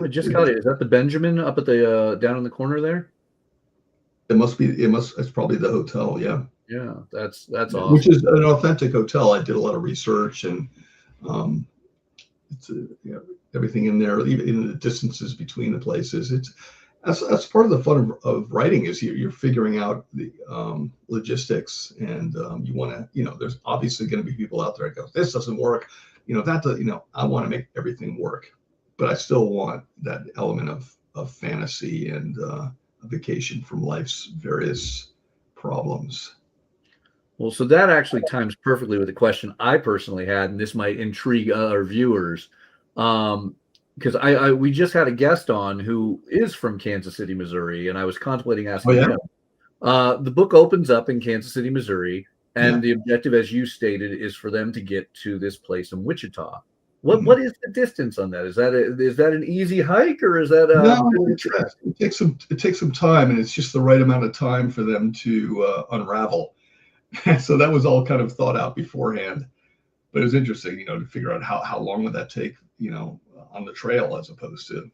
I just got it. Is that the Benjamin up at the down in the corner there? It's probably the hotel. Yeah. Yeah, that's awesome. Which is an authentic hotel. I did a lot of research, and it's everything in there, even in the distances between the places. That's part of the fun of writing, is you're figuring out the logistics, and you want to, there's obviously going to be people out there that go, this doesn't work, I want to make everything work, but I still want that element of fantasy and a vacation from life's various problems. Well, so that actually times perfectly with the question I personally had, and this might intrigue our viewers. Because we just had a guest on who is from Kansas City, Missouri, and I was contemplating asking him. The book opens up in Kansas City, Missouri, and the objective, as you stated, is for them to get to this place in Wichita. What is the distance on that? Is that an easy hike, or is that it takes some time, and it's just the right amount of time for them to unravel. So that was all kind of thought out beforehand. But it was interesting, to figure out how long would that take, on the trail, as opposed to,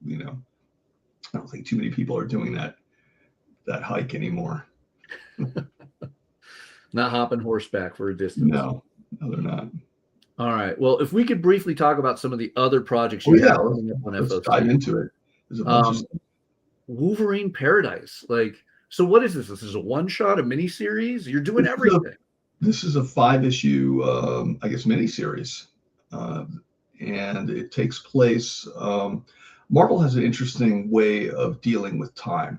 I don't think too many people are doing that hike anymore. Not hopping horseback for a distance. No, they're not. All right. Well, if we could briefly talk about some of the other projects you have coming up on FOC. Let's dive into it. There's a bunch of Wolverine Paradise. So what is this? This is a one-shot, a mini-series? You're doing everything. This is a 5-issue, miniseries. And it takes place. Marvel has an interesting way of dealing with time,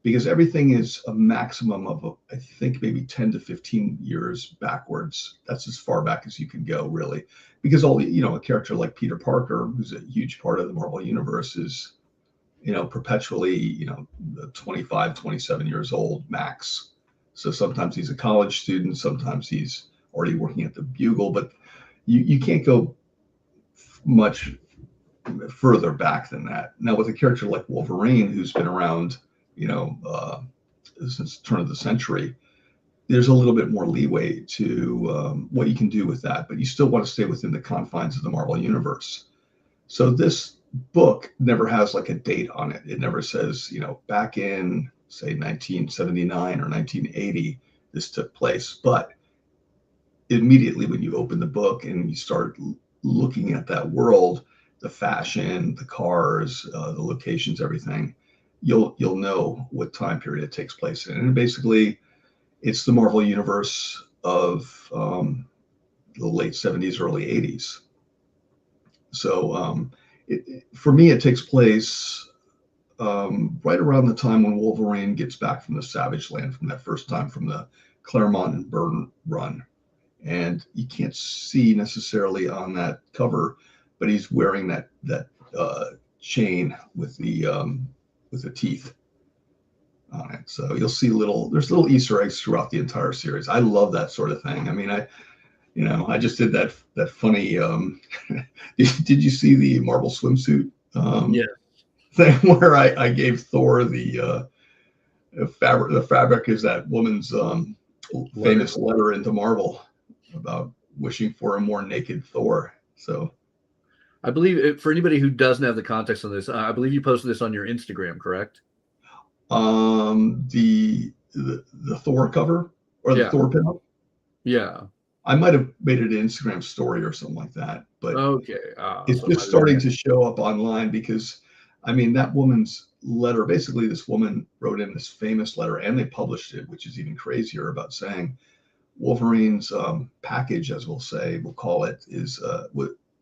because everything is a maximum of, I think, maybe 10 to 15 years backwards. That's as far back as you can go, really, because a character like Peter Parker, who's a huge part of the Marvel universe, is, perpetually, 25, 27 years old max. So sometimes he's a college student, sometimes he's already working at the Bugle, but you can't go much further back than that. Now, with a character like Wolverine, who's been around, since the turn of the century, there's a little bit more leeway to what you can do with that, but you still want to stay within the confines of the Marvel universe. So this book never has like a date on it. It never says, back in say 1979 or 1980, this took place. But immediately when you open the book and you start looking at that world, the fashion, the cars, the locations, everything, you'll know what time period it takes place in. And basically, it's the Marvel universe of the late 70s, early 80s. So for me, it takes place right around the time when Wolverine gets back from the Savage Land, from that first time from the Claremont and Byrne run. And you can't see necessarily on that cover, but he's wearing that chain with the teeth on it. So you'll see there's little Easter eggs throughout the entire series. I love that sort of thing. I mean, I just did that funny. Did you see the Marvel swimsuit thing where I gave Thor the fabric? The fabric is that woman's famous letter into Marvel about wishing for a more naked Thor. So I believe, for anybody who doesn't have the context on this, I believe you posted this on your Instagram, correct? The Thor cover or the Thor pinup? Yeah. I might have made it an Instagram story or something like that, but okay. It's just starting to show up online because, I mean, that woman's letter, basically this woman wrote in this famous letter and they published it, which is even crazier, about saying Wolverine's package, as we'll call it, is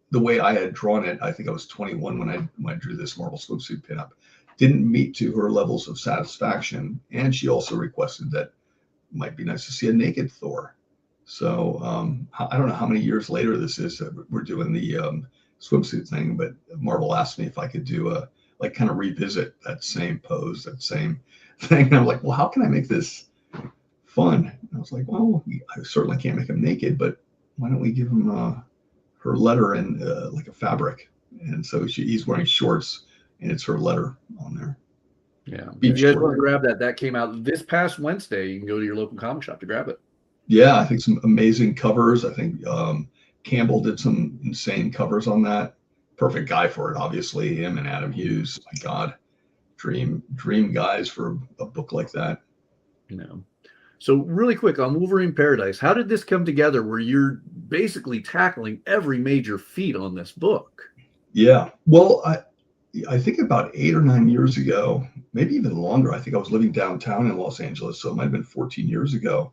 the way I had drawn it. I think I was 21 when I drew this Marvel swimsuit pinup. Didn't meet to her levels of satisfaction, and she also requested that it might be nice to see a naked Thor. So I don't know how many years later this is that we're doing the swimsuit thing, but Marvel asked me if I could do kind of revisit that same pose, that same thing. And I'm like, well, how can I make this fun? And I was like, well, I certainly can't make him naked, but why don't we give him her letter in like a fabric? And so he's wearing shorts, and it's her letter on there. Yeah. If you guys want to grab that came out this past Wednesday. You can go to your local comic shop to grab it. Yeah, I think some amazing covers. I think Campbell did some insane covers on that. Perfect guy for it, obviously. Him and Adam Hughes. My God, dream guys for a book like that. So really quick on Wolverine Paradise, how did this come together where you're basically tackling every major feat on this book? Yeah, well, I think about 8 or 9 years ago, maybe even longer. I think I was living downtown in Los Angeles, so it might have been 14 years ago.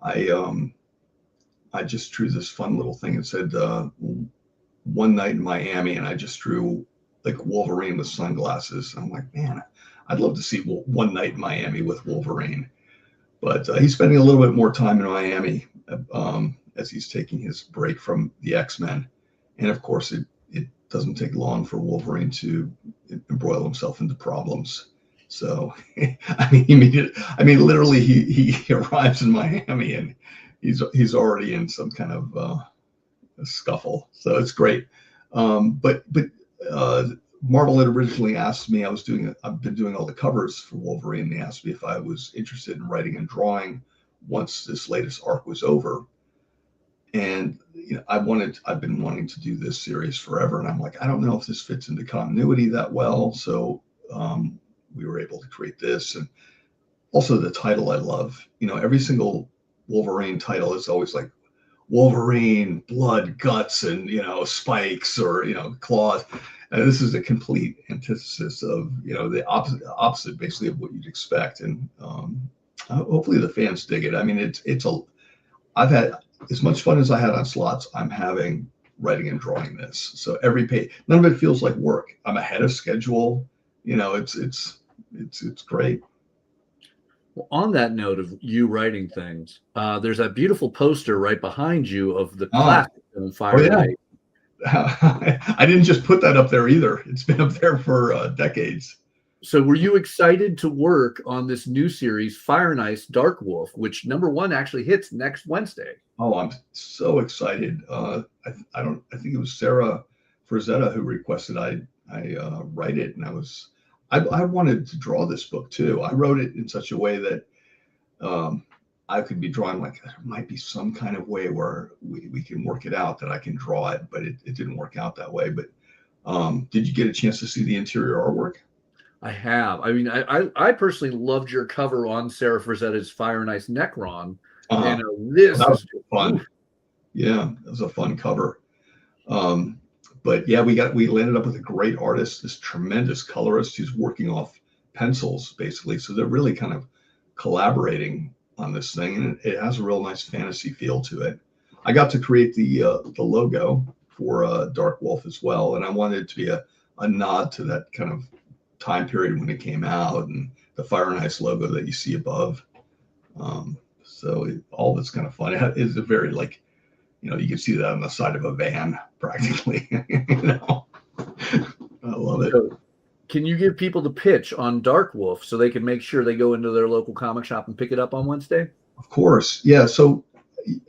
I just drew this fun little thing and said one night in Miami, and I just drew like Wolverine with sunglasses. I'm like, man, I'd love to see one night in Miami with Wolverine. But he's spending a little bit more time in Miami as he's taking his break from the X-Men. And of course, it doesn't take long for Wolverine to embroil himself into problems. So, literally, he arrives in Miami and he's already in some kind of a scuffle. So it's great. But Marvel had originally asked me, I've been doing all the covers for Wolverine. They asked me if I was interested in writing and drawing once this latest arc was over. And I've been wanting to do this series forever. And I'm like, I don't know if this fits into continuity that well. So we were able to create this. And also the title I love. Every single Wolverine title is always like Wolverine, blood, guts, and spikes or claws. And this is a complete antithesis of the opposite basically of what you'd expect. And hopefully the fans dig it. I mean, I've had as much fun as I had on Slots. I'm having writing and drawing this. So every page, none of it feels like work. I'm ahead of schedule. It's great. Well, on that note of you writing things, there's that beautiful poster right behind you of the classic film Fire. I didn't just put that up there either. It's been up there for decades. So were you excited to work on this new series, Fire and Ice Dark Wolf, which #1 actually hits next Wednesday? Oh, I'm so excited. I think it was Sarah Frazetta who requested I write it, and I wanted to draw this book too. I wrote it in such a way that I could be drawing, like there might be some kind of way where we can work it out that I can draw it, but it didn't work out that way. But Did you get a chance to see the interior artwork? I have. I mean, I personally loved your cover on Sarah Frazetta's Fire and Ice Necron. And this that was is fun. Oof. Yeah, it was a fun cover. But yeah, we landed up with a great artist, this tremendous colorist who's working off pencils basically. So they're really kind of collaborating on this thing, and it has a real nice fantasy feel to it. I got to create the logo for Dark Wolf as well, and I wanted it to be a nod to that kind of time period when it came out, and the Fire and Ice logo that you see above. All that's kind of fun. It's a very you can see that on the side of a van practically. I love it. So, can you give people the pitch on Dark Wolf so they can make sure they go into their local comic shop and pick it up on Wednesday? Of course. Yeah. So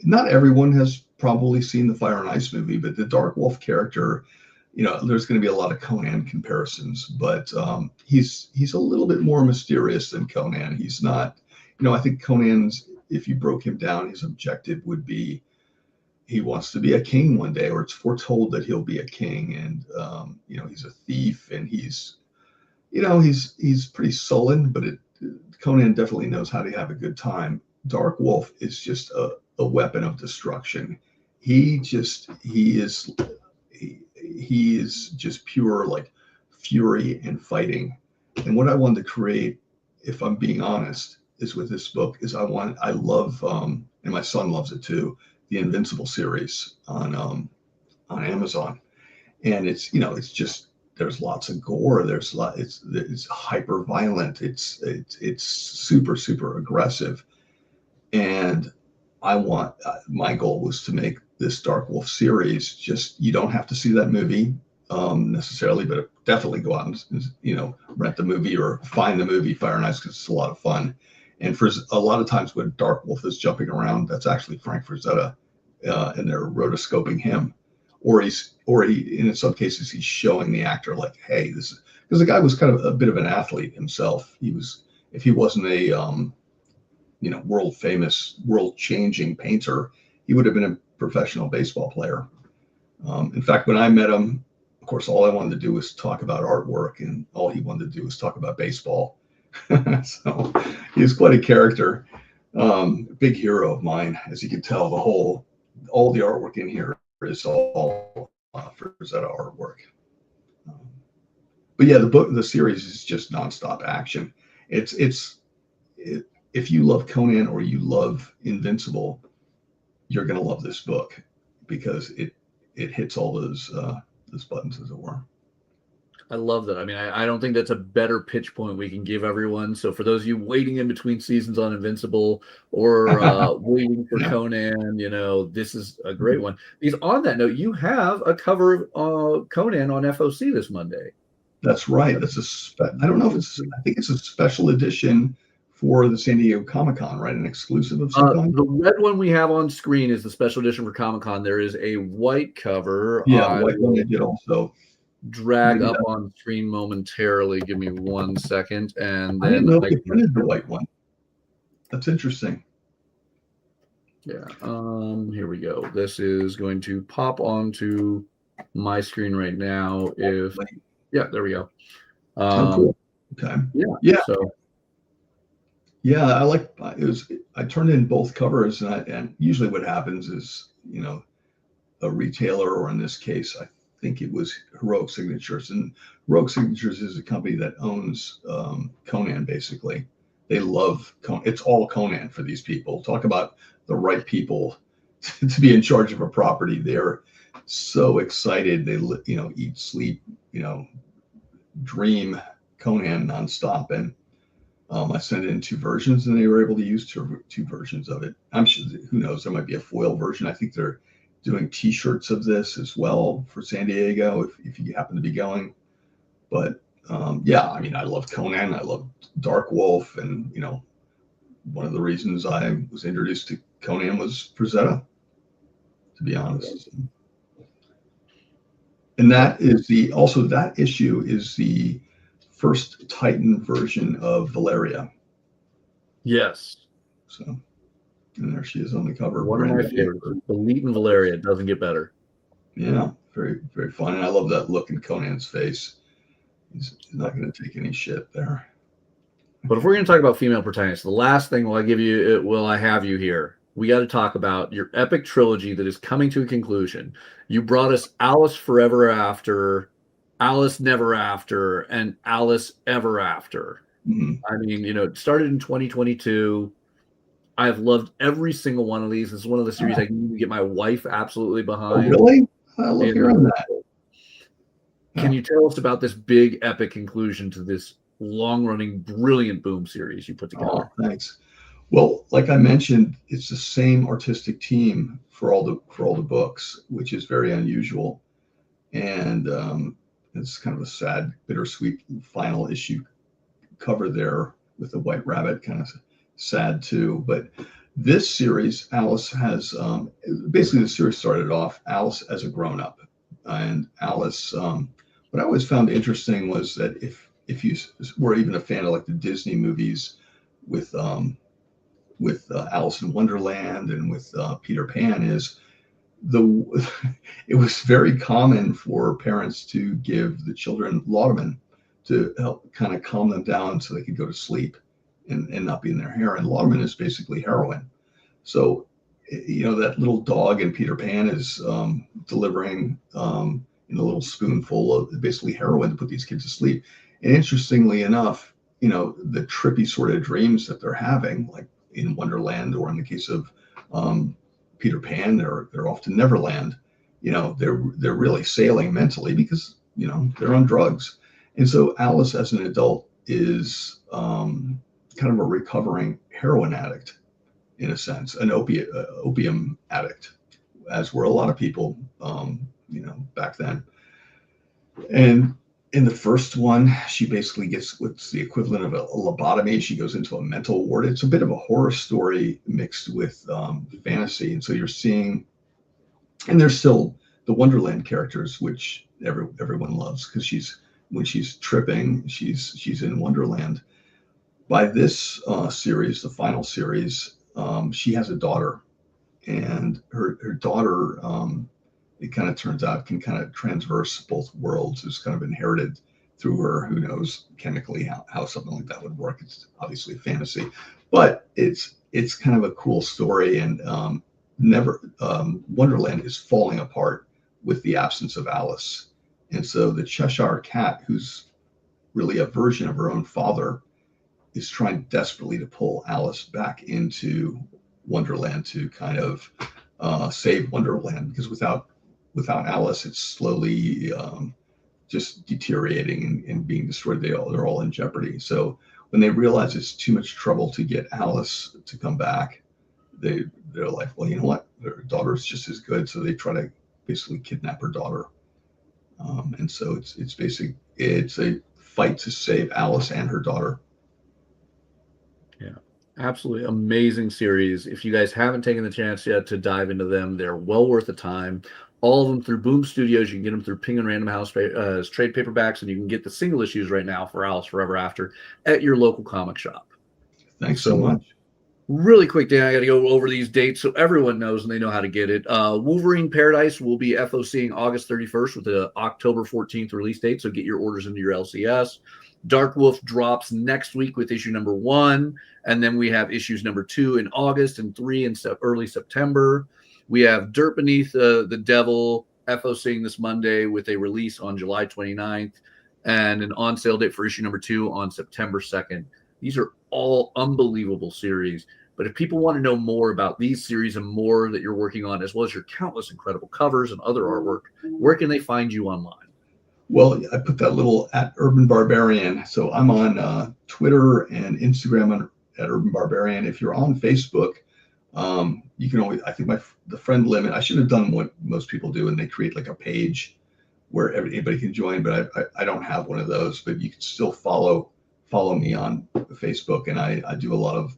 not everyone has probably seen the Fire and Ice movie, but the Dark Wolf character, there's going to be a lot of Conan comparisons, but he's a little bit more mysterious than Conan. He's not, I think Conan's, if you broke him down, his objective would be he wants to be a king one day, or it's foretold that he'll be a king. And, he's a thief, and he's pretty sullen, but Conan definitely knows how to have a good time. Dark Wolf is just a weapon of destruction. He is just pure fury and fighting. And what I wanted to create, if I'm being honest, is with this book is I love, and my son loves it too, the Invincible series on Amazon. And it's just, there's lots of gore. It's hyper violent. It's super, super aggressive. And my goal was to make this Dark Wolf series you don't have to see that movie necessarily, but definitely go out and, rent the movie or find the movie Fire and Ice, because it's a lot of fun. And for a lot of times when Dark Wolf is jumping around, that's actually Frank Frazetta, and they're rotoscoping him. Or he, in some cases, he's showing the actor hey, this is, because the guy was kind of a bit of an athlete himself. If he wasn't a, world famous, world changing painter, he would have been a professional baseball player. In fact, when I met him, of course, all I wanted to do was talk about artwork, and all he wanted to do was talk about baseball. So he was quite a character, big hero of mine, as you can tell. All the artwork in here is all Frazetta artwork. But yeah, the series is just nonstop action. If you love Conan or you love Invincible, you're going to love this book, because it hits all those buttons, as it were. I love that. I mean, I don't think that's a better pitch point we can give everyone. So for those of you waiting in between seasons on Invincible or waiting for Conan, this is a great one. Because on that note, you have a cover of Conan on FOC this Monday. That's right. I don't know if I think it's a special edition for the San Diego Comic-Con, right? An exclusive of some kind? The red one we have on screen is the special edition for Comic-Con. There is a white cover. Yeah, white one I did also. Drag up on screen momentarily. Give me 1 second, and then I didn't know if they printed the white one. That's interesting. Yeah. Here we go. This is going to pop onto my screen right now. Yeah, there we go. Cool. Okay. Yeah. So. Yeah, I turned in both covers, and usually what happens is, a retailer, or in this case, I think it was Heroic Signatures, and Heroic Signatures is a company that owns Conan. Basically, they love Conan. It's all Conan for these people. Talk about the right people to be in charge of a property. They're so excited. They eat, sleep, dream Conan nonstop. And I sent in 2 versions, and they were able to use two versions of it. I'm sure, who knows, there might be a foil version. I think they're doing T-shirts of this as well for San Diego, if you happen to be going. But yeah, I mean, I love Conan. I love Dark Wolf, and one of the reasons I was introduced to Conan was Frazetta, to be honest. And that issue is the first Titan version of Valeria. Yes. So, and there she is on the cover. One of my favorites. The Elite and Valeria. It doesn't get better. Yeah. very, very fun. And I love that look in Conan's face. He's not going to take any shit there. But if we're going to talk about female protagonists, the last thing I have you here, we got to talk about your epic trilogy that is coming to a conclusion. You brought us Alice Forever After, Alice Never After, and Alice Ever After. Mm-hmm. I mean, it started in 2022. I've loved every single one of these. This is one of the series I can get my wife absolutely behind. Oh, really? I love hearing that. Can you tell us about this big epic conclusion to this long-running, brilliant Boom series you put together? Oh, thanks. Well, like I mentioned, it's the same artistic team for all the books, which is very unusual, and it's kind of a sad, bittersweet final issue cover there with the white rabbit, kind of sad too. But this series, Alice has basically, the series started off Alice as a grown-up, and Alice. What I always found interesting was that if you were even a fan of like the Disney movies with Alice in Wonderland and with Peter Pan, it was very common for parents to give the children laudanum to help kind of calm them down so they could go to sleep and not be in their hair. And laudanum is basically heroin. So, that little dog in Peter Pan is delivering in a little spoonful of basically heroin to put these kids to sleep. And interestingly enough, the trippy sort of dreams that they're having, like in Wonderland, or in the case of Peter Pan, they're off to Neverland. They're really sailing mentally because they're on drugs. And so Alice, as an adult, is kind of a recovering heroin addict, in a sense, an opium addict, as were a lot of people, back then. And in the first one, she basically gets what's the equivalent of a lobotomy. She goes into a mental ward. It's a bit of a horror story mixed with fantasy. And so you're seeing, and there's still the Wonderland characters, which everyone loves, because when she's tripping, she's in Wonderland. By this series, the final series, she has a daughter, and her daughter, it kind of turns out, can kind of transverse both worlds. It's kind of inherited through her. Who knows chemically how something like that would work? It's obviously a fantasy, but it's kind of a cool story. And Wonderland is falling apart with the absence of Alice. And so the Cheshire Cat, who's really a version of her own father, is trying desperately to pull Alice back into Wonderland to kind of save Wonderland, because without Alice, it's slowly just deteriorating and being destroyed. They're all in jeopardy. So when they realize it's too much trouble to get Alice to come back, they're like, well, you know what? Their daughter's just as good. So they try to basically kidnap her daughter. And so it's a fight to save Alice and her daughter. Yeah, absolutely amazing series. If you guys haven't taken the chance yet to dive into them, they're well worth the time. All of them through Boom Studios. You can get them through Penguin Random House trade paperbacks, and you can get the single issues right now for Alice Forever After at your local comic shop. Thanks so much. Really quick, Dan, I got to go over these dates so everyone knows and they know how to get it. Wolverine Paradise will be FOCing August 31st with the October 14th release date, so get your orders into your LCS. Dark Wolf drops next week with issue number 1, and then we have issues number 2 in August and 3 in early September. We have Dirt Beneath the Devil FOCing this Monday with a release on July 29th and an on-sale date for issue number 2 on September 2nd. These are all unbelievable series. But if people want to know more about these series and more that you're working on, as well as your countless incredible covers and other artwork, where can they find you online? Well, I put that little at Urban Barbarian. So I'm on Twitter and Instagram at Urban Barbarian. If you're on Facebook, you can always, I think the friend limit, I should have done what most people do, and they create like a page where anybody can join, but I don't have one of those. But you can still follow me on Facebook, and I do a lot of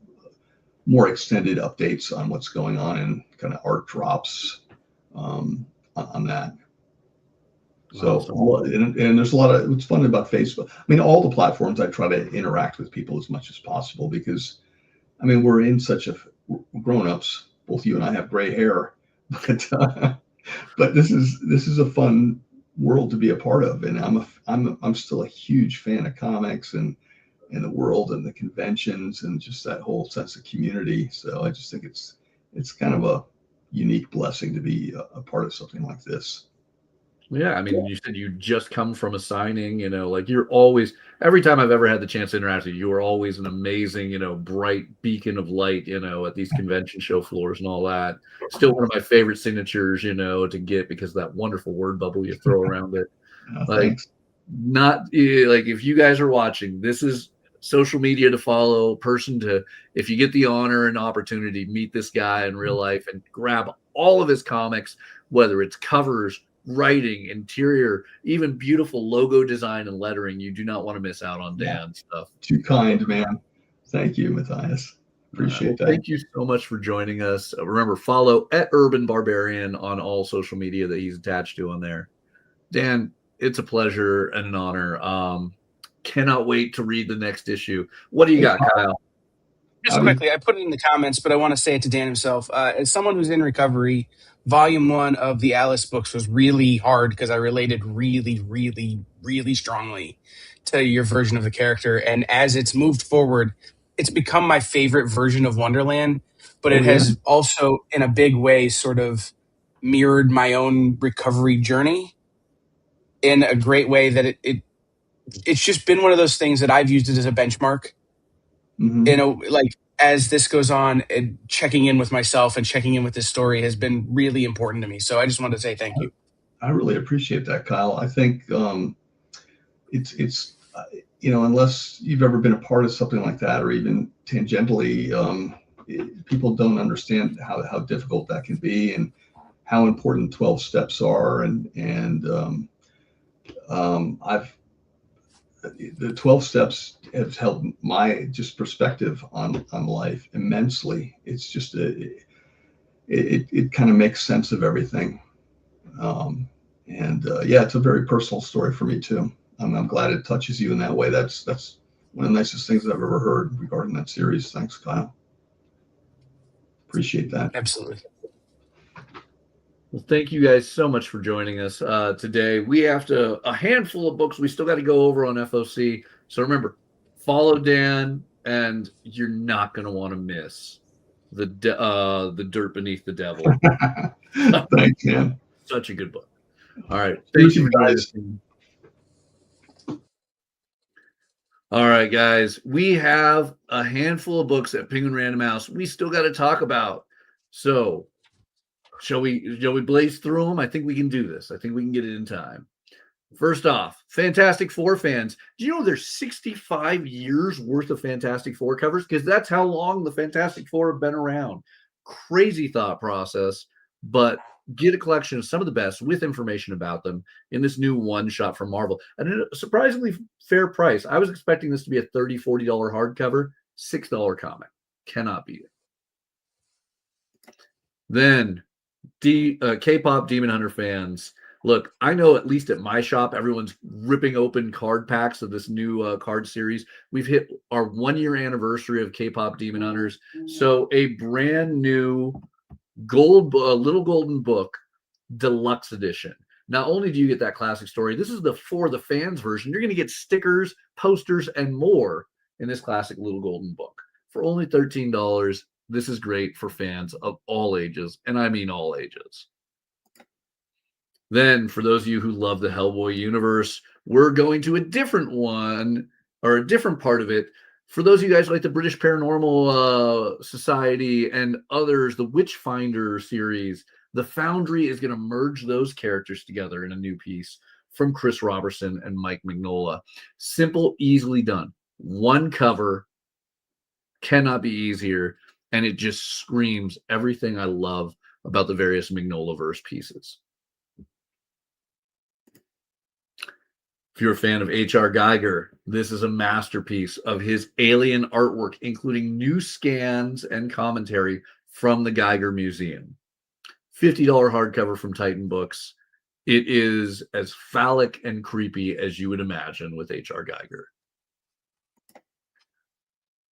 more extended updates on what's going on and kind of art drops on that. So, and there's a lot of, what's fun about Facebook. I mean, all the platforms, I try to interact with people as much as possible, because, we're in such grown-ups. Both you and I have gray hair, but But this is a fun world to be a part of, and I'm still a huge fan of comics and the world and the conventions and just that whole sense of community. So I just think it's kind of a unique blessing to be a part of something like this. Yeah, I mean, you said you just come from a signing, like you're always, every time I've ever had the chance to interact with you, you are always an amazing, bright beacon of light, at these convention show floors and all that. Still one of my favorite signatures, to get because of that wonderful word bubble you throw around it. Like, Thanks. like if you guys are watching, this is social media to follow, if you get the honor and opportunity, meet this guy in real life and grab all of his comics, whether it's covers, writing, interior, even beautiful logo design and lettering. You do not want to miss out on Dan's stuff. Too kind, man. Thank you, Matthias. Appreciate that. Thank you so much for joining us. Remember, follow @UrbanBarbarian on all social media that he's attached to on there. Dan, it's a pleasure and an honor. Cannot wait to read the next issue. What do you got, Kyle? Just quickly, I put it in the comments, but I want to say it to Dan himself. As someone who's in recovery, volume 1 of the Alice books was really hard because I related really, really, really strongly to your version of the character. And as it's moved forward, it's become my favorite version of Wonderland, but it has also, in a big way, sort of mirrored my own recovery journey in a great way that it's just been one of those things that I've used it as a benchmark. Like as this goes on, checking in with myself and checking in with this story has been really important to me. So I just wanted to say thank you. I really appreciate that, Kyle. I think it's unless you've ever been a part of something like that, or even tangentially, people don't understand how difficult that can be and how important 12 steps are. The 12 steps have helped my just perspective on life immensely. It's just it kind of makes sense of everything. It's a very personal story for me too. I'm glad it touches you in that way. That's one of the nicest things I've ever heard regarding that series. Thanks, Kyle. Appreciate that. Absolutely. Well, thank you guys so much for joining us today. We have a handful of books we still got to go over on FOC. So remember, follow Dan, and you're not going to want to miss the Dirt Beneath the Devil. Thanks, man. Such a good book. All right. Thank you guys. All right, guys. We have a handful of books at Penguin Random House we still got to talk about. So shall we blaze through them? I think we can do this. I think we can get it in time. First off, Fantastic Four fans. Do you know there's 65 years worth of Fantastic Four covers? Because that's how long the Fantastic Four have been around. Crazy thought process, but get a collection of some of the best with information about them in this new one-shot from Marvel. And at a surprisingly fair price. I was expecting this to be a $30, $40 hardcover, $6 comic. Cannot beat it. Then K-pop Demon Hunter fans, look, I know at least at my shop, everyone's ripping open card packs of this new card series. We've hit our 1-year anniversary of K-pop Demon Hunters. So a brand new little golden book, deluxe edition. Not only do you get that classic story, this is the For the Fans version. You're going to get stickers, posters, and more in this classic little golden book for only $13. This is great for fans of all ages, and I mean all ages. Then, for those of you who love the Hellboy universe, we're going to a different one, or a different part of it. For those of you guys who like the British Paranormal Society and others, the Witchfinder series, the Foundry is going to merge those characters together in a new piece from Chris Robertson and Mike Mignola. Simple, easily done. One cover, cannot be easier. And it just screams everything I love about the various Mignola-verse pieces. If you're a fan of H.R. Geiger, this is a masterpiece of his alien artwork, including new scans and commentary from the Geiger Museum. $50 hardcover from Titan Books. It is as phallic and creepy as you would imagine with H.R. Geiger.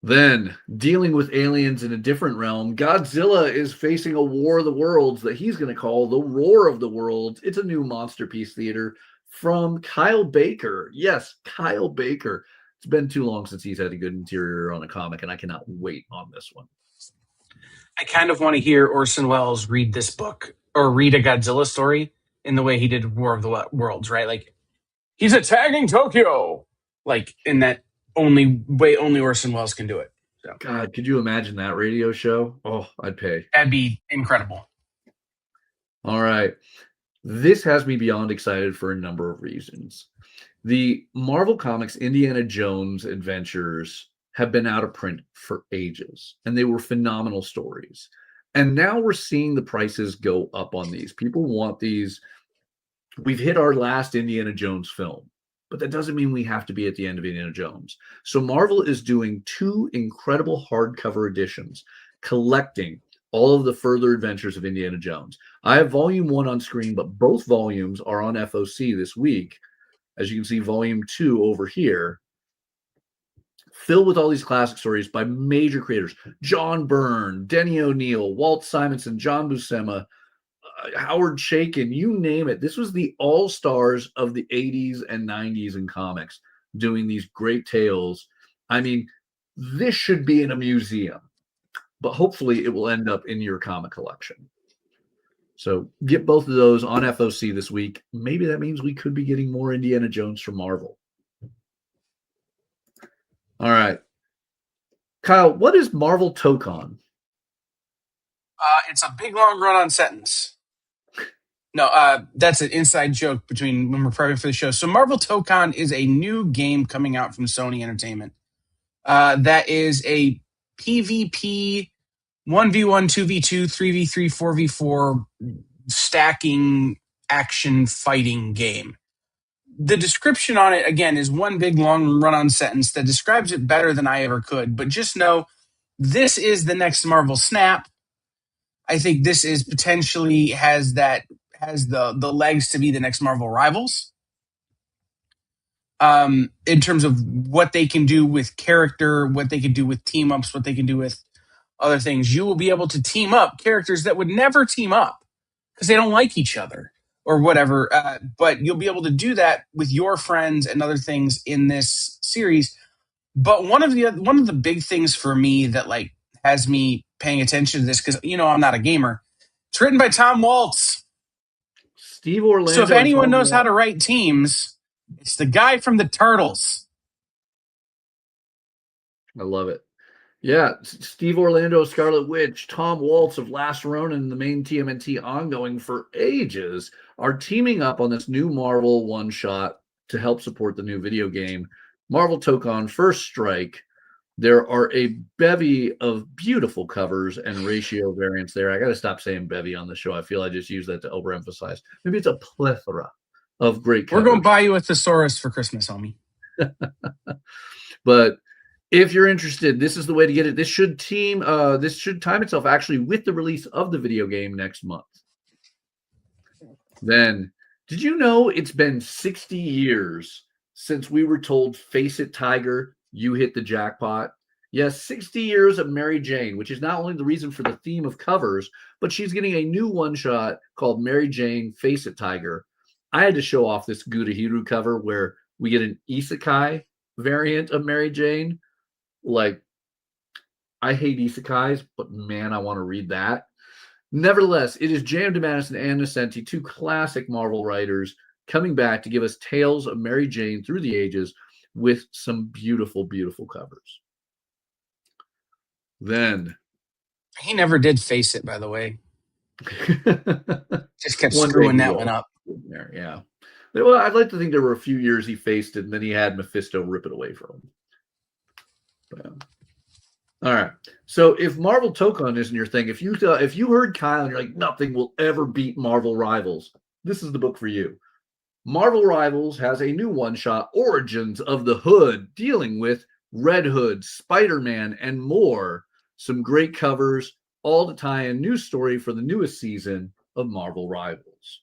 Then, dealing with aliens in a different realm, Godzilla is facing a war of the worlds that he's going to call the Roar of the Worlds. It's a new Monster Piece Theater from Kyle Baker. Yes, Kyle Baker. It's been too long since he's had a good interior on a comic, and I cannot wait on this one. I kind of want to hear Orson Welles read this book or read a Godzilla story in the way he did War of the Worlds, right? Like, he's attacking Tokyo, like in that only way only Orson Welles can do it. So, God, could you imagine that radio show? Oh, I'd pay. that'd be incredible. All right. This has me beyond excited for a number of reasons. The Marvel Comics Indiana Jones adventures have been out of print for ages, and they were phenomenal stories. And now we're seeing the prices go up on these. People want these. We've hit our last Indiana Jones film, but that doesn't mean we have to be at the end of Indiana Jones. So Marvel is doing 2 incredible hardcover editions, collecting all of the further adventures of Indiana Jones. I have volume 1 on screen, but both volumes are on FOC this week. As you can see, volume 2 over here, filled with all these classic stories by major creators. John Byrne, Denny O'Neil, Walt Simonson, John Buscema, Howard Chaykin, you name it. This was the all-stars of the 80s and 90s in comics doing these great tales. I mean, this should be in a museum, but hopefully it will end up in your comic collection. So get both of those on FOC this week. Maybe that means we could be getting more Indiana Jones from Marvel. All right. Kyle, what is Marvel Tokon? It's a big, long run-on sentence. No, that's an inside joke between when we're prepping for the show. So Marvel Tokon is a new game coming out from Sony Entertainment. That is a PvP 1v1, 2v2, 3v3, 4v4 stacking action fighting game. The description on it, again, is one big long run-on sentence that describes it better than I ever could. But just know, this is the next Marvel Snap. I think this is potentially has the legs to be the next Marvel Rivals. In terms of what they can do with character, what they can do with team-ups, what they can do with other things. You will be able to team up characters that would never team up because they don't like each other or whatever. But you'll be able to do that with your friends and other things in this series. But one of the big things for me that like has me paying attention to this, because I'm not a gamer. It's written by Tom Waltz. Steve Orlando. So if anyone knows how to write teams, it's the guy from the Turtles. I love it. Yeah, Steve Orlando, Scarlet Witch, Tom Waltz of Last Ronin, the main TMNT ongoing for ages, are teaming up on this new Marvel one-shot to help support the new video game, Marvel Tokon First Strike. There are a bevy of beautiful covers and ratio variants there. I got to stop saying bevy on the show. I feel I just use that to overemphasize. Maybe it's a plethora of great covers. We're going to buy you a thesaurus for Christmas, homie. But if you're interested, this is the way to get it. This should time itself actually with the release of the video game next month. Then, did you know it's been 60 years since we were told, face it, Tiger, you hit the jackpot? Yes, 60 years of Mary Jane, which is not only the reason for the theme of covers, but she's getting a new one-shot called Mary Jane, Face It, Tiger. I had to show off this Gudahiru cover where we get an isekai variant of Mary Jane. Like, I hate isekais, but man, I want to read that. Nevertheless, it is J.M. DeMatteis and Ann Nocenti, 2 classic Marvel writers, coming back to give us tales of Mary Jane through the ages with some beautiful, beautiful covers. Then he never did face it, by the way. Just kept one screwing that one up. There, yeah. Well, I'd like to think there were a few years he faced it, and then he had Mephisto rip it away from him. All right. So if Marvel Tokon isn't your thing, if you heard Kyle and you're like, nothing will ever beat Marvel Rivals, this is the book for you. Marvel Rivals has a new one-shot, Origins of the Hood, dealing with Red Hood, Spider-Man, and more. Some great covers, all to tie a new story for the newest season of Marvel Rivals.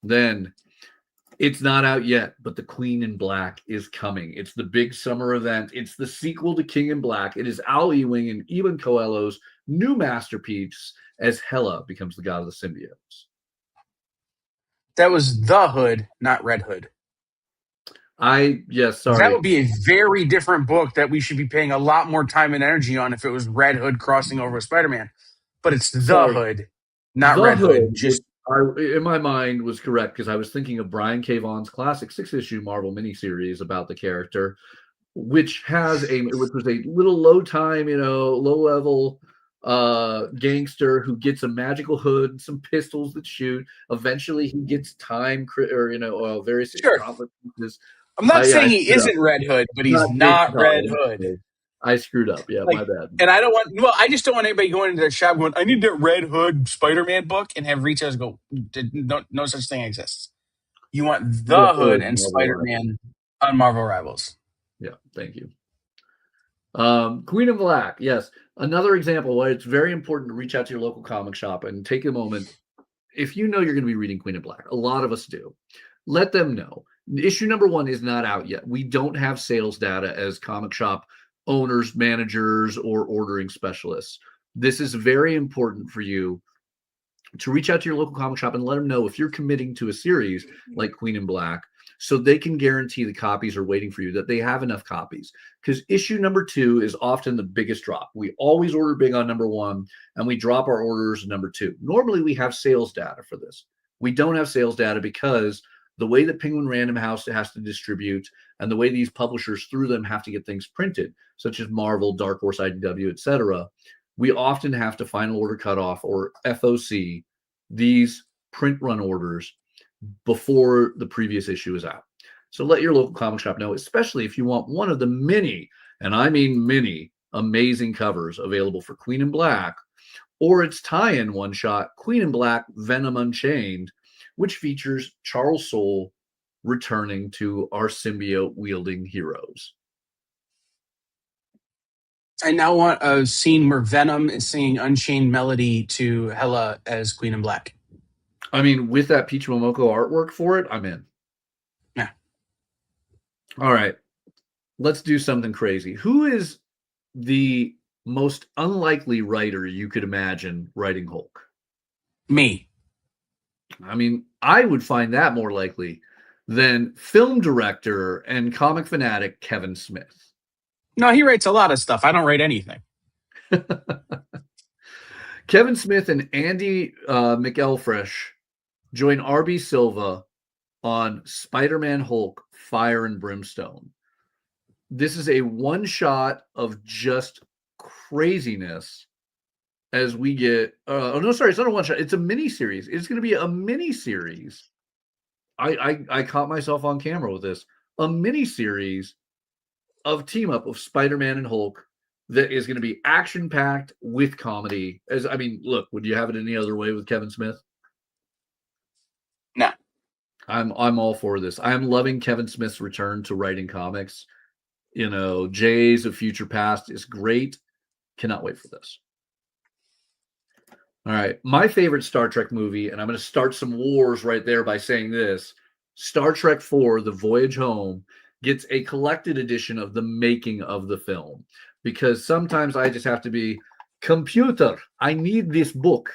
Then It's not out yet, but The Queen in Black is coming. It's the big summer event. It's the sequel to King in Black. It is Al Ewing and Ewan Coelho's new masterpiece as Hela becomes the god of the symbiotes. That was The Hood, not Red Hood. Yes, sorry. That would be a very different book that we should be paying a lot more time and energy on if it was Red Hood crossing over with Spider-Man. But it's The Hood, not The Red Hood. Hood Just in my mind was correct because I was thinking of Brian K. Vaughan's classic 6-issue Marvel miniseries about the character, which was a little low time, low level gangster who gets a magical hood, some pistols that shoot. Eventually, he gets various consequences. I'm not saying he isn't Red Hood, but he's not Red Hood. I screwed up. Yeah, my bad. And I just don't want anybody going into their shop going, I need that Red Hood Spider-Man book, and have retailers go, no such thing exists. You want The Hood and Spider-Man on Marvel Rivals. Yeah, thank you. Queen of Black, yes. Another example why it's very important to reach out to your local comic shop and take a moment. If you know you're going to be reading Queen of Black, a lot of us do. Let them know. Issue number 1 is not out yet. We don't have sales data as comic shop owners, managers, or ordering specialists. This is very important for you to reach out to your local comic shop and let them know if you're committing to a series like Queen in Black, so they can guarantee the copies are waiting for you, that they have enough copies. Because issue number 2 is often the biggest drop. We always order big on number 1, and we drop our orders number 2. Normally, we have sales data for this. We don't have sales data because the way that Penguin Random House has to distribute and the way these publishers through them have to get things printed, such as Marvel, Dark Horse, IDW, etc., we often have to Final Order Cutoff or FOC these print run orders before the previous issue is out. So let your local comic shop know, especially if you want one of the many, and I mean many, amazing covers available for Queen in Black, or its tie-in one-shot, Queen in Black Venom Unchained, which features Charles Soule returning to our symbiote-wielding heroes. I now want a scene where Venom is singing Unchained Melody to Hela as Queen in Black. I mean, with that Peach Momoko artwork for it, I'm in. Yeah. All right. Let's do something crazy. Who is the most unlikely writer you could imagine writing Hulk? Me. I mean, I would find that more likely than film director and comic fanatic Kevin Smith. No, he writes a lot of stuff. I don't write anything. Kevin Smith and Andy McElfresh join R.B. Silva on Spider-Man Hulk Fire and Brimstone. This is a one-shot of just craziness as we get... it's not a one-shot. It's a mini-series. It's going to be a mini-series. I caught myself on camera with this. A mini-series of team-up of Spider-Man and Hulk that is going to be action-packed with comedy. Look, would you have it any other way with Kevin Smith? No. I'm all for this. I'm loving Kevin Smith's return to writing comics. Jays of Future Past is great. Cannot wait for this. All right. My favorite Star Trek movie, and I'm going to start some wars right there by saying this. Star Trek IV, The Voyage Home, gets a collected edition of the making of the film. Because sometimes I just have to be, computer, I need this book.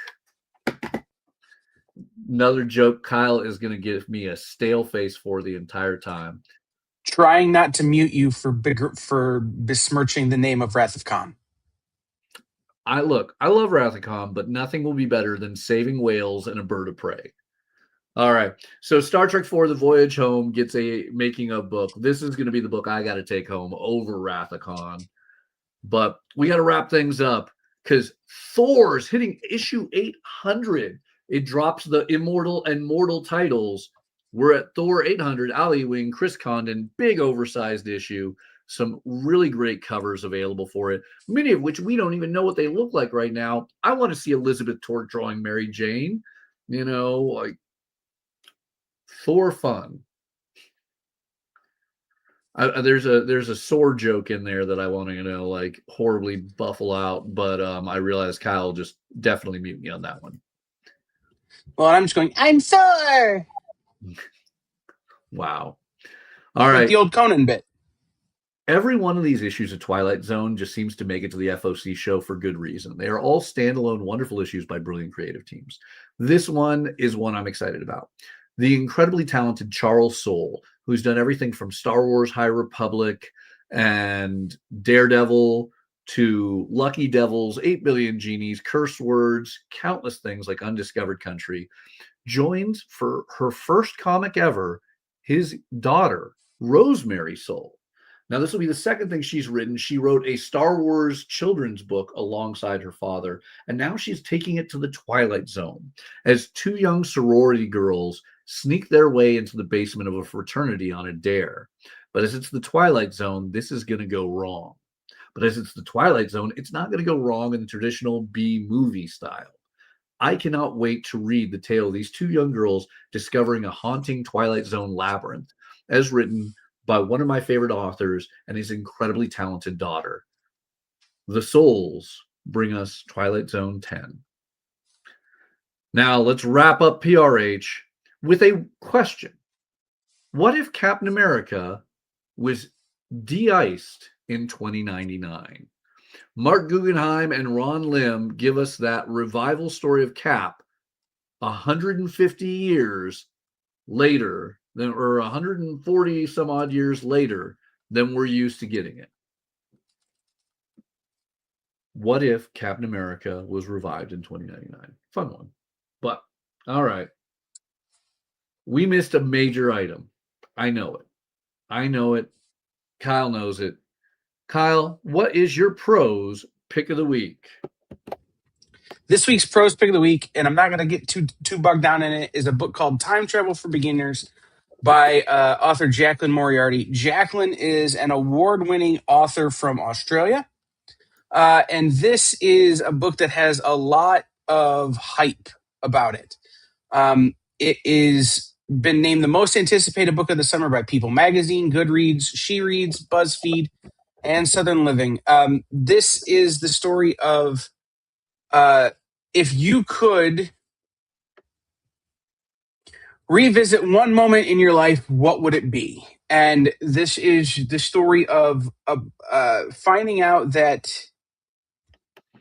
Another joke Kyle is going to give me a stale face for the entire time. Trying not to mute you for besmirching the name of Wrath of Khan. I love Wrath of Khan, but nothing will be better than saving whales and a bird of prey. All right. So Star Trek IV, The Voyage Home gets a making of book. This is going to be the book I got to take home over Wrath of Khan. But we got to wrap things up because Thor's hitting issue 800. It drops the immortal and mortal titles. We're at Thor 800, Ali Wing, Chris Condon, big oversized issue. Some really great covers available for it, many of which we don't even know what they look like right now. I want to see Elizabeth Torch drawing Mary Jane, like Thor fun. There's a sword joke in there that I want to, horribly buffle out, but I realize Kyle just definitely mute me on that one. Well, I'm just going, I'm Thor. Wow. All Like right. the old Conan bit. Every one of these issues of Twilight Zone just seems to make it to the FOC show for good reason. They are all standalone, wonderful issues by brilliant creative teams. This one is one I'm excited about. The incredibly talented Charles Soule, who's done everything from Star Wars High Republic and Daredevil to Lucky Devils, 8 Billion Genies, Curse Words, countless things like Undiscovered Country, joins for her first comic ever his daughter, Rosemary Soule. Now, this will be the second thing she's written. She wrote a Star Wars children's book alongside her father, and now she's taking it to the Twilight Zone as two young sorority girls sneak their way into the basement of a fraternity on a dare. But as it's the Twilight Zone, this is going to go wrong. But as it's the Twilight Zone, it's not going to go wrong in the traditional B-movie style. I cannot wait to read the tale of these two young girls discovering a haunting Twilight Zone labyrinth, as written by one of my favorite authors and his incredibly talented daughter. The Souls bring us Twilight Zone 10. Now, let's wrap up PRH with a question. What if Captain America was de-iced in 2099? Mark Guggenheim and Ron Lim give us that revival story of Cap 150 years later, or 140 some odd years later than we're used to getting it. What if Captain America was revived in 2099? Fun one. But, all right. We missed a major item. I know it. I know it. Kyle knows it. Kyle, what is your prose pick of the week? This week's prose pick of the week, and I'm not going to get too bogged down in it, is a book called Time Travel for Beginners by author Jacqueline Moriarty. Jacqueline is an award-winning author from Australia, and this is a book that has a lot of hype about it. It is been named the most anticipated book of the summer by People Magazine, Goodreads, She Reads, BuzzFeed, and Southern Living. This is the story of if you could revisit one moment in your life, what would it be? And this is the story of finding out that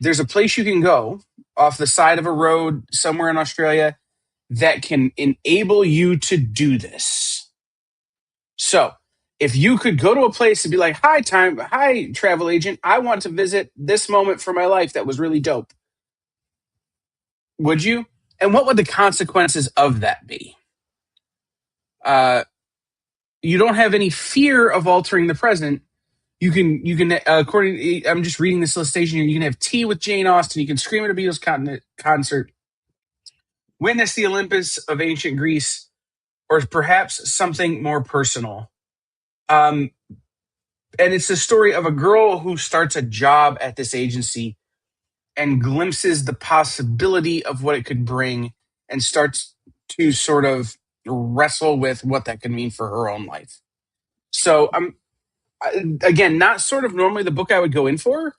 there's a place you can go off the side of a road somewhere in Australia that can enable you to do this. So if you could go to a place and be like, hi, travel agent, I want to visit this moment for my life that was really dope. Would you? And what would the consequences of that be? You don't have any fear of altering the present. You can according, I'm just reading this solicitation here, you can have tea with Jane Austen, you can scream at a Beatles concert, witness the Olympus of ancient Greece, or perhaps something more personal. And it's the story of a girl who starts a job at this agency and glimpses the possibility of what it could bring and starts to sort of wrestle with what that could mean for her own life. So again, not sort of normally the book I would go in for,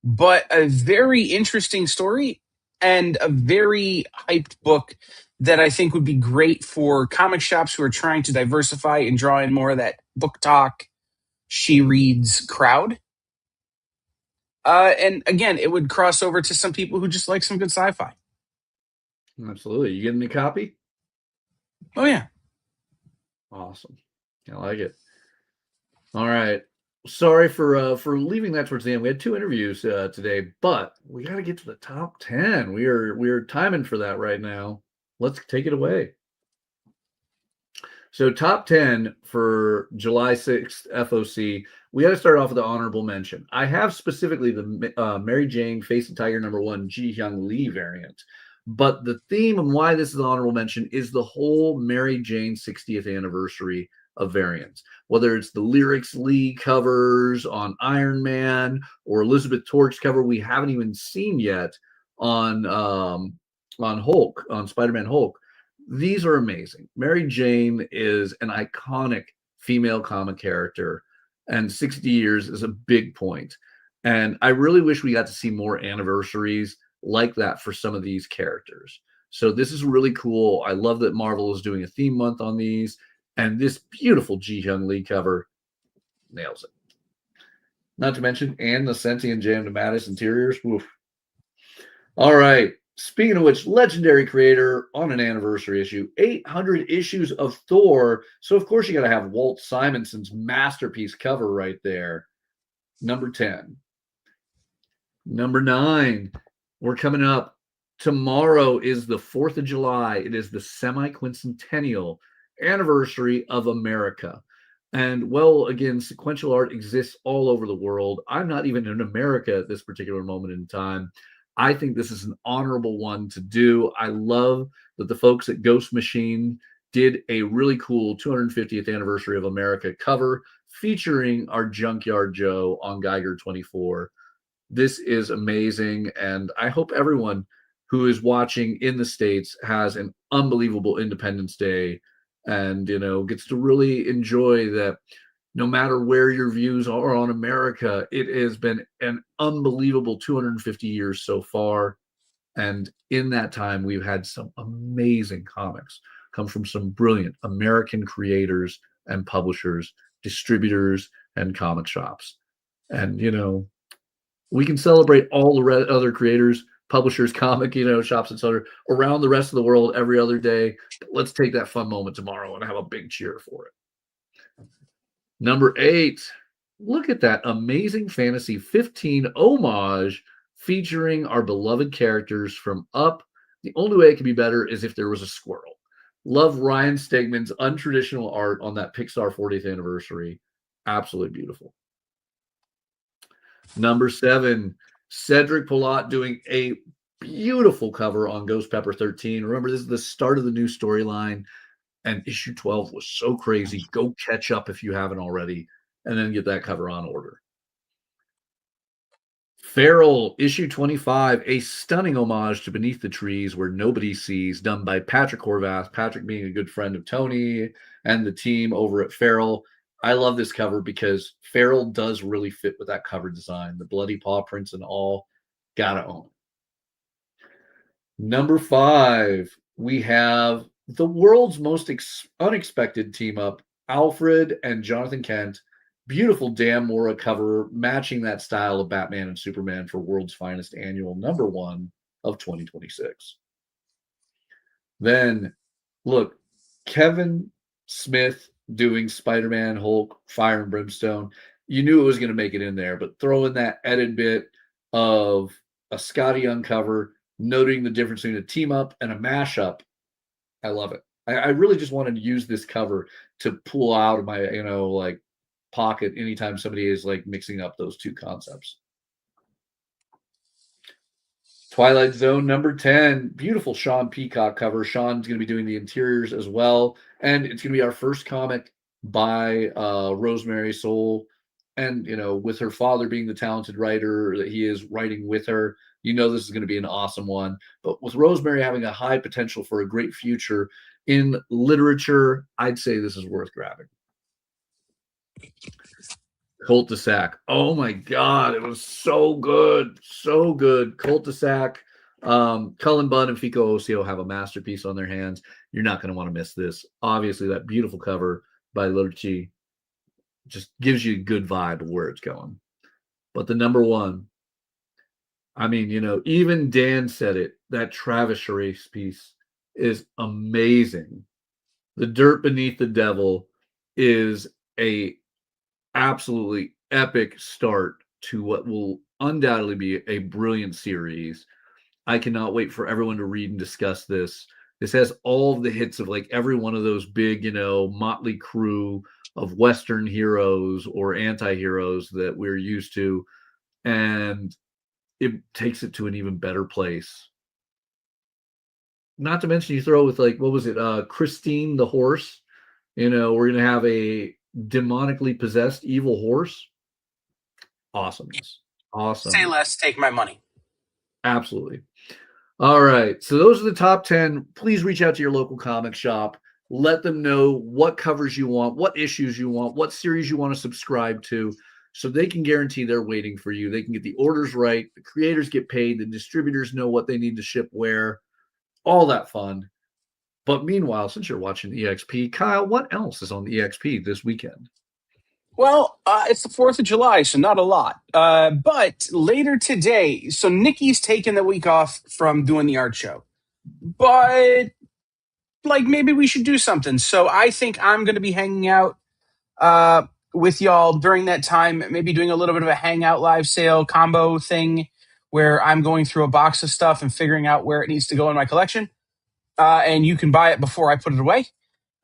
but a very interesting story and a very hyped book that I think would be great for comic shops who are trying to diversify and draw in more of that book talk, She Reads crowd. And again, it would cross over to some people who just like some good sci-fi. Absolutely. You getting me a copy? Oh, yeah. Awesome. I like it. All right. Sorry for leaving that towards the end. We had 2 interviews today, but we got to get to the top 10. We are timing for that right now. Let's take it away. So top 10 for July 6th FOC. We got to start off with the honorable mention. I have specifically the Mary Jane Face the Tiger #1 Ji Hyung Lee variant. But the theme and why this is an honorable mention is the whole Mary Jane 60th anniversary of variants. Whether it's the Lyrics Lee covers on Iron Man or Elizabeth Torch cover we haven't even seen yet on Hulk, on Spider-Man Hulk. These are amazing. Mary Jane is an iconic female comic character, and 60 years is a big point. And I really wish we got to see more anniversaries like that for some of these characters. So this is really cool. I love that Marvel is doing a theme month on these. And this beautiful Ji-Hyun Lee cover nails it. Not to mention, and the sentient Jam to Mattis interiors. Woof. All right. Speaking of which, legendary creator on an anniversary issue, 800 issues of Thor. So, of course, you got to have Walt Simonson's masterpiece cover right there. Number 10. Number 9. We're coming up. Tomorrow is the 4th of July. It is the semi-quincentennial anniversary of America. And, well, again, sequential art exists all over the world. I'm not even in America at this particular moment in time. I think this is an honorable one to do. I love that the folks at Ghost Machine did a really cool 250th anniversary of America cover featuring our Junkyard Joe on Geiger 24. This is amazing, and I hope everyone who is watching in the States has an unbelievable Independence Day and, gets to really enjoy that. No matter where your views are on America, it has been an unbelievable 250 years so far. And in that time, we've had some amazing comics come from some brilliant American creators and publishers, distributors, and comic shops. And, we can celebrate all the other creators, publishers, comic, shops, etc. around the rest of the world every other day. But let's take that fun moment tomorrow and have a big cheer for it. Number 8, look at that Amazing Fantasy 15 homage featuring our beloved characters from Up. The only way it could be better is if there was a squirrel. Love Ryan Stegman's untraditional art on that Pixar 40th anniversary. Absolutely beautiful. Number 7, Cedric Polat doing a beautiful cover on Ghost Pepper 13. Remember, this is the start of the new storyline. And issue 12 was so crazy. Go catch up if you haven't already, and then get that cover on order. Feral, issue 25, a stunning homage to Beneath the Trees Where Nobody Sees, done by Patrick Horvath. Patrick being a good friend of Tony and the team over at Feral. I love this cover because Feral does really fit with that cover design. The bloody paw prints and all. Gotta own it. Number 5, we have the world's most unexpected team up, Alfred and Jonathan Kent. Beautiful Dan Mora cover matching that style of Batman and Superman for World's Finest Annual number 1 of 2026. Then, look, Kevin Smith doing Spider-Man, Hulk, Fire and Brimstone. You knew it was going to make it in there, but throw in that edit bit of a Scotty Young cover, noting the difference between a team up and a mashup. I love it. I really just wanted to use this cover to pull out of my, pocket anytime somebody is mixing up those two concepts. Twilight Zone number 10, beautiful Sean Peacock cover. Sean's going to be doing the interiors as well. And it's going to be our first comic by Rosemary Soul. And, with her father being the talented writer that he is, writing with her, this is going to be an awesome one. But with Rosemary having a high potential for a great future in literature, I'd say this is worth grabbing. Cul-de-sac. Oh my God, it was so good. So good. Cul-de-sac. Cullen Bunn and Fico Osio have a masterpiece on their hands. You're not going to want to miss this. Obviously, that beautiful cover by Lurchi just gives you a good vibe of where it's going. But the number 1, even Dan said it, that Travis Charest piece is amazing. The Dirt Beneath the Devil is a absolutely epic start to what will undoubtedly be a brilliant series. I cannot wait for everyone to read and discuss this. This has all of the hits of every one of those big, motley crew of Western heroes or anti-heroes that we're used to. And it takes it to an even better place. Not to mention you throw with what was it? Christine the horse. We're going to have a demonically possessed evil horse. Awesomeness. Awesome. Say less, take my money. Absolutely. All right. So those are the top 10. Please reach out to your local comic shop. Let them know what covers you want, what issues you want, what series you want to subscribe to, so they can guarantee they're waiting for you. They can get the orders right. The creators get paid. The distributors know what they need to ship where. All that fun. But meanwhile, since you're watching EXP, Kyle, what else is on the EXP this weekend? Well, it's the 4th of July, so not a lot. But later today, so Nikki's taken the week off from doing the art show. But, like, maybe we should do something. So I think I'm going to be hanging out with y'all during that time, maybe doing a little bit of a hangout live sale combo thing where I'm going through a box of stuff and figuring out where it needs to go in my collection. And you can buy it before I put it away.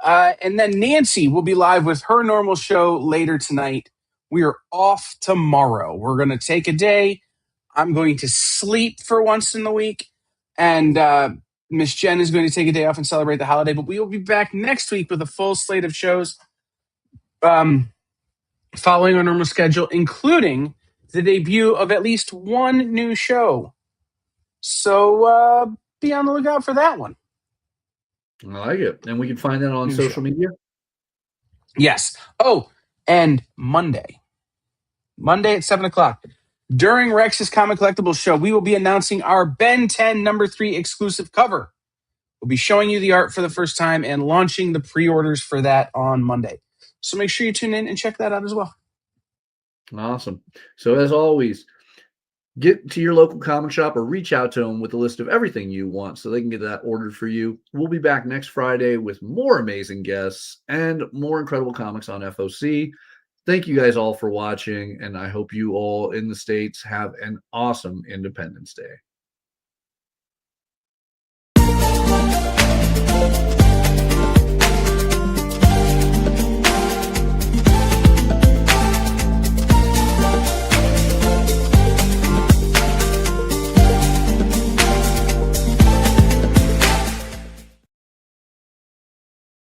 And then Nancy will be live with her normal show later tonight. We are off tomorrow. We're going to take a day. I'm going to sleep for once in the week. And Miss Jen is going to take a day off and celebrate the holiday. But we will be back next week with a full slate of shows following our normal schedule, including the debut of at least one new show. So be on the lookout for that one. I like it. And we can find that on social media? Yes. Oh, and Monday at 7 o'clock, during Rex's Comic Collectibles show, we will be announcing our Ben 10 #3 exclusive cover. We'll be showing you the art for the first time and launching the pre-orders for that on Monday. So make sure you tune in and check that out as well. Awesome. So as always, get to your local comic shop or reach out to them with a list of everything you want so they can get that ordered for you. We'll be back next Friday with more amazing guests and more incredible comics on FOC. Thank you guys all for watching, and I hope you all in the States have an awesome Independence Day.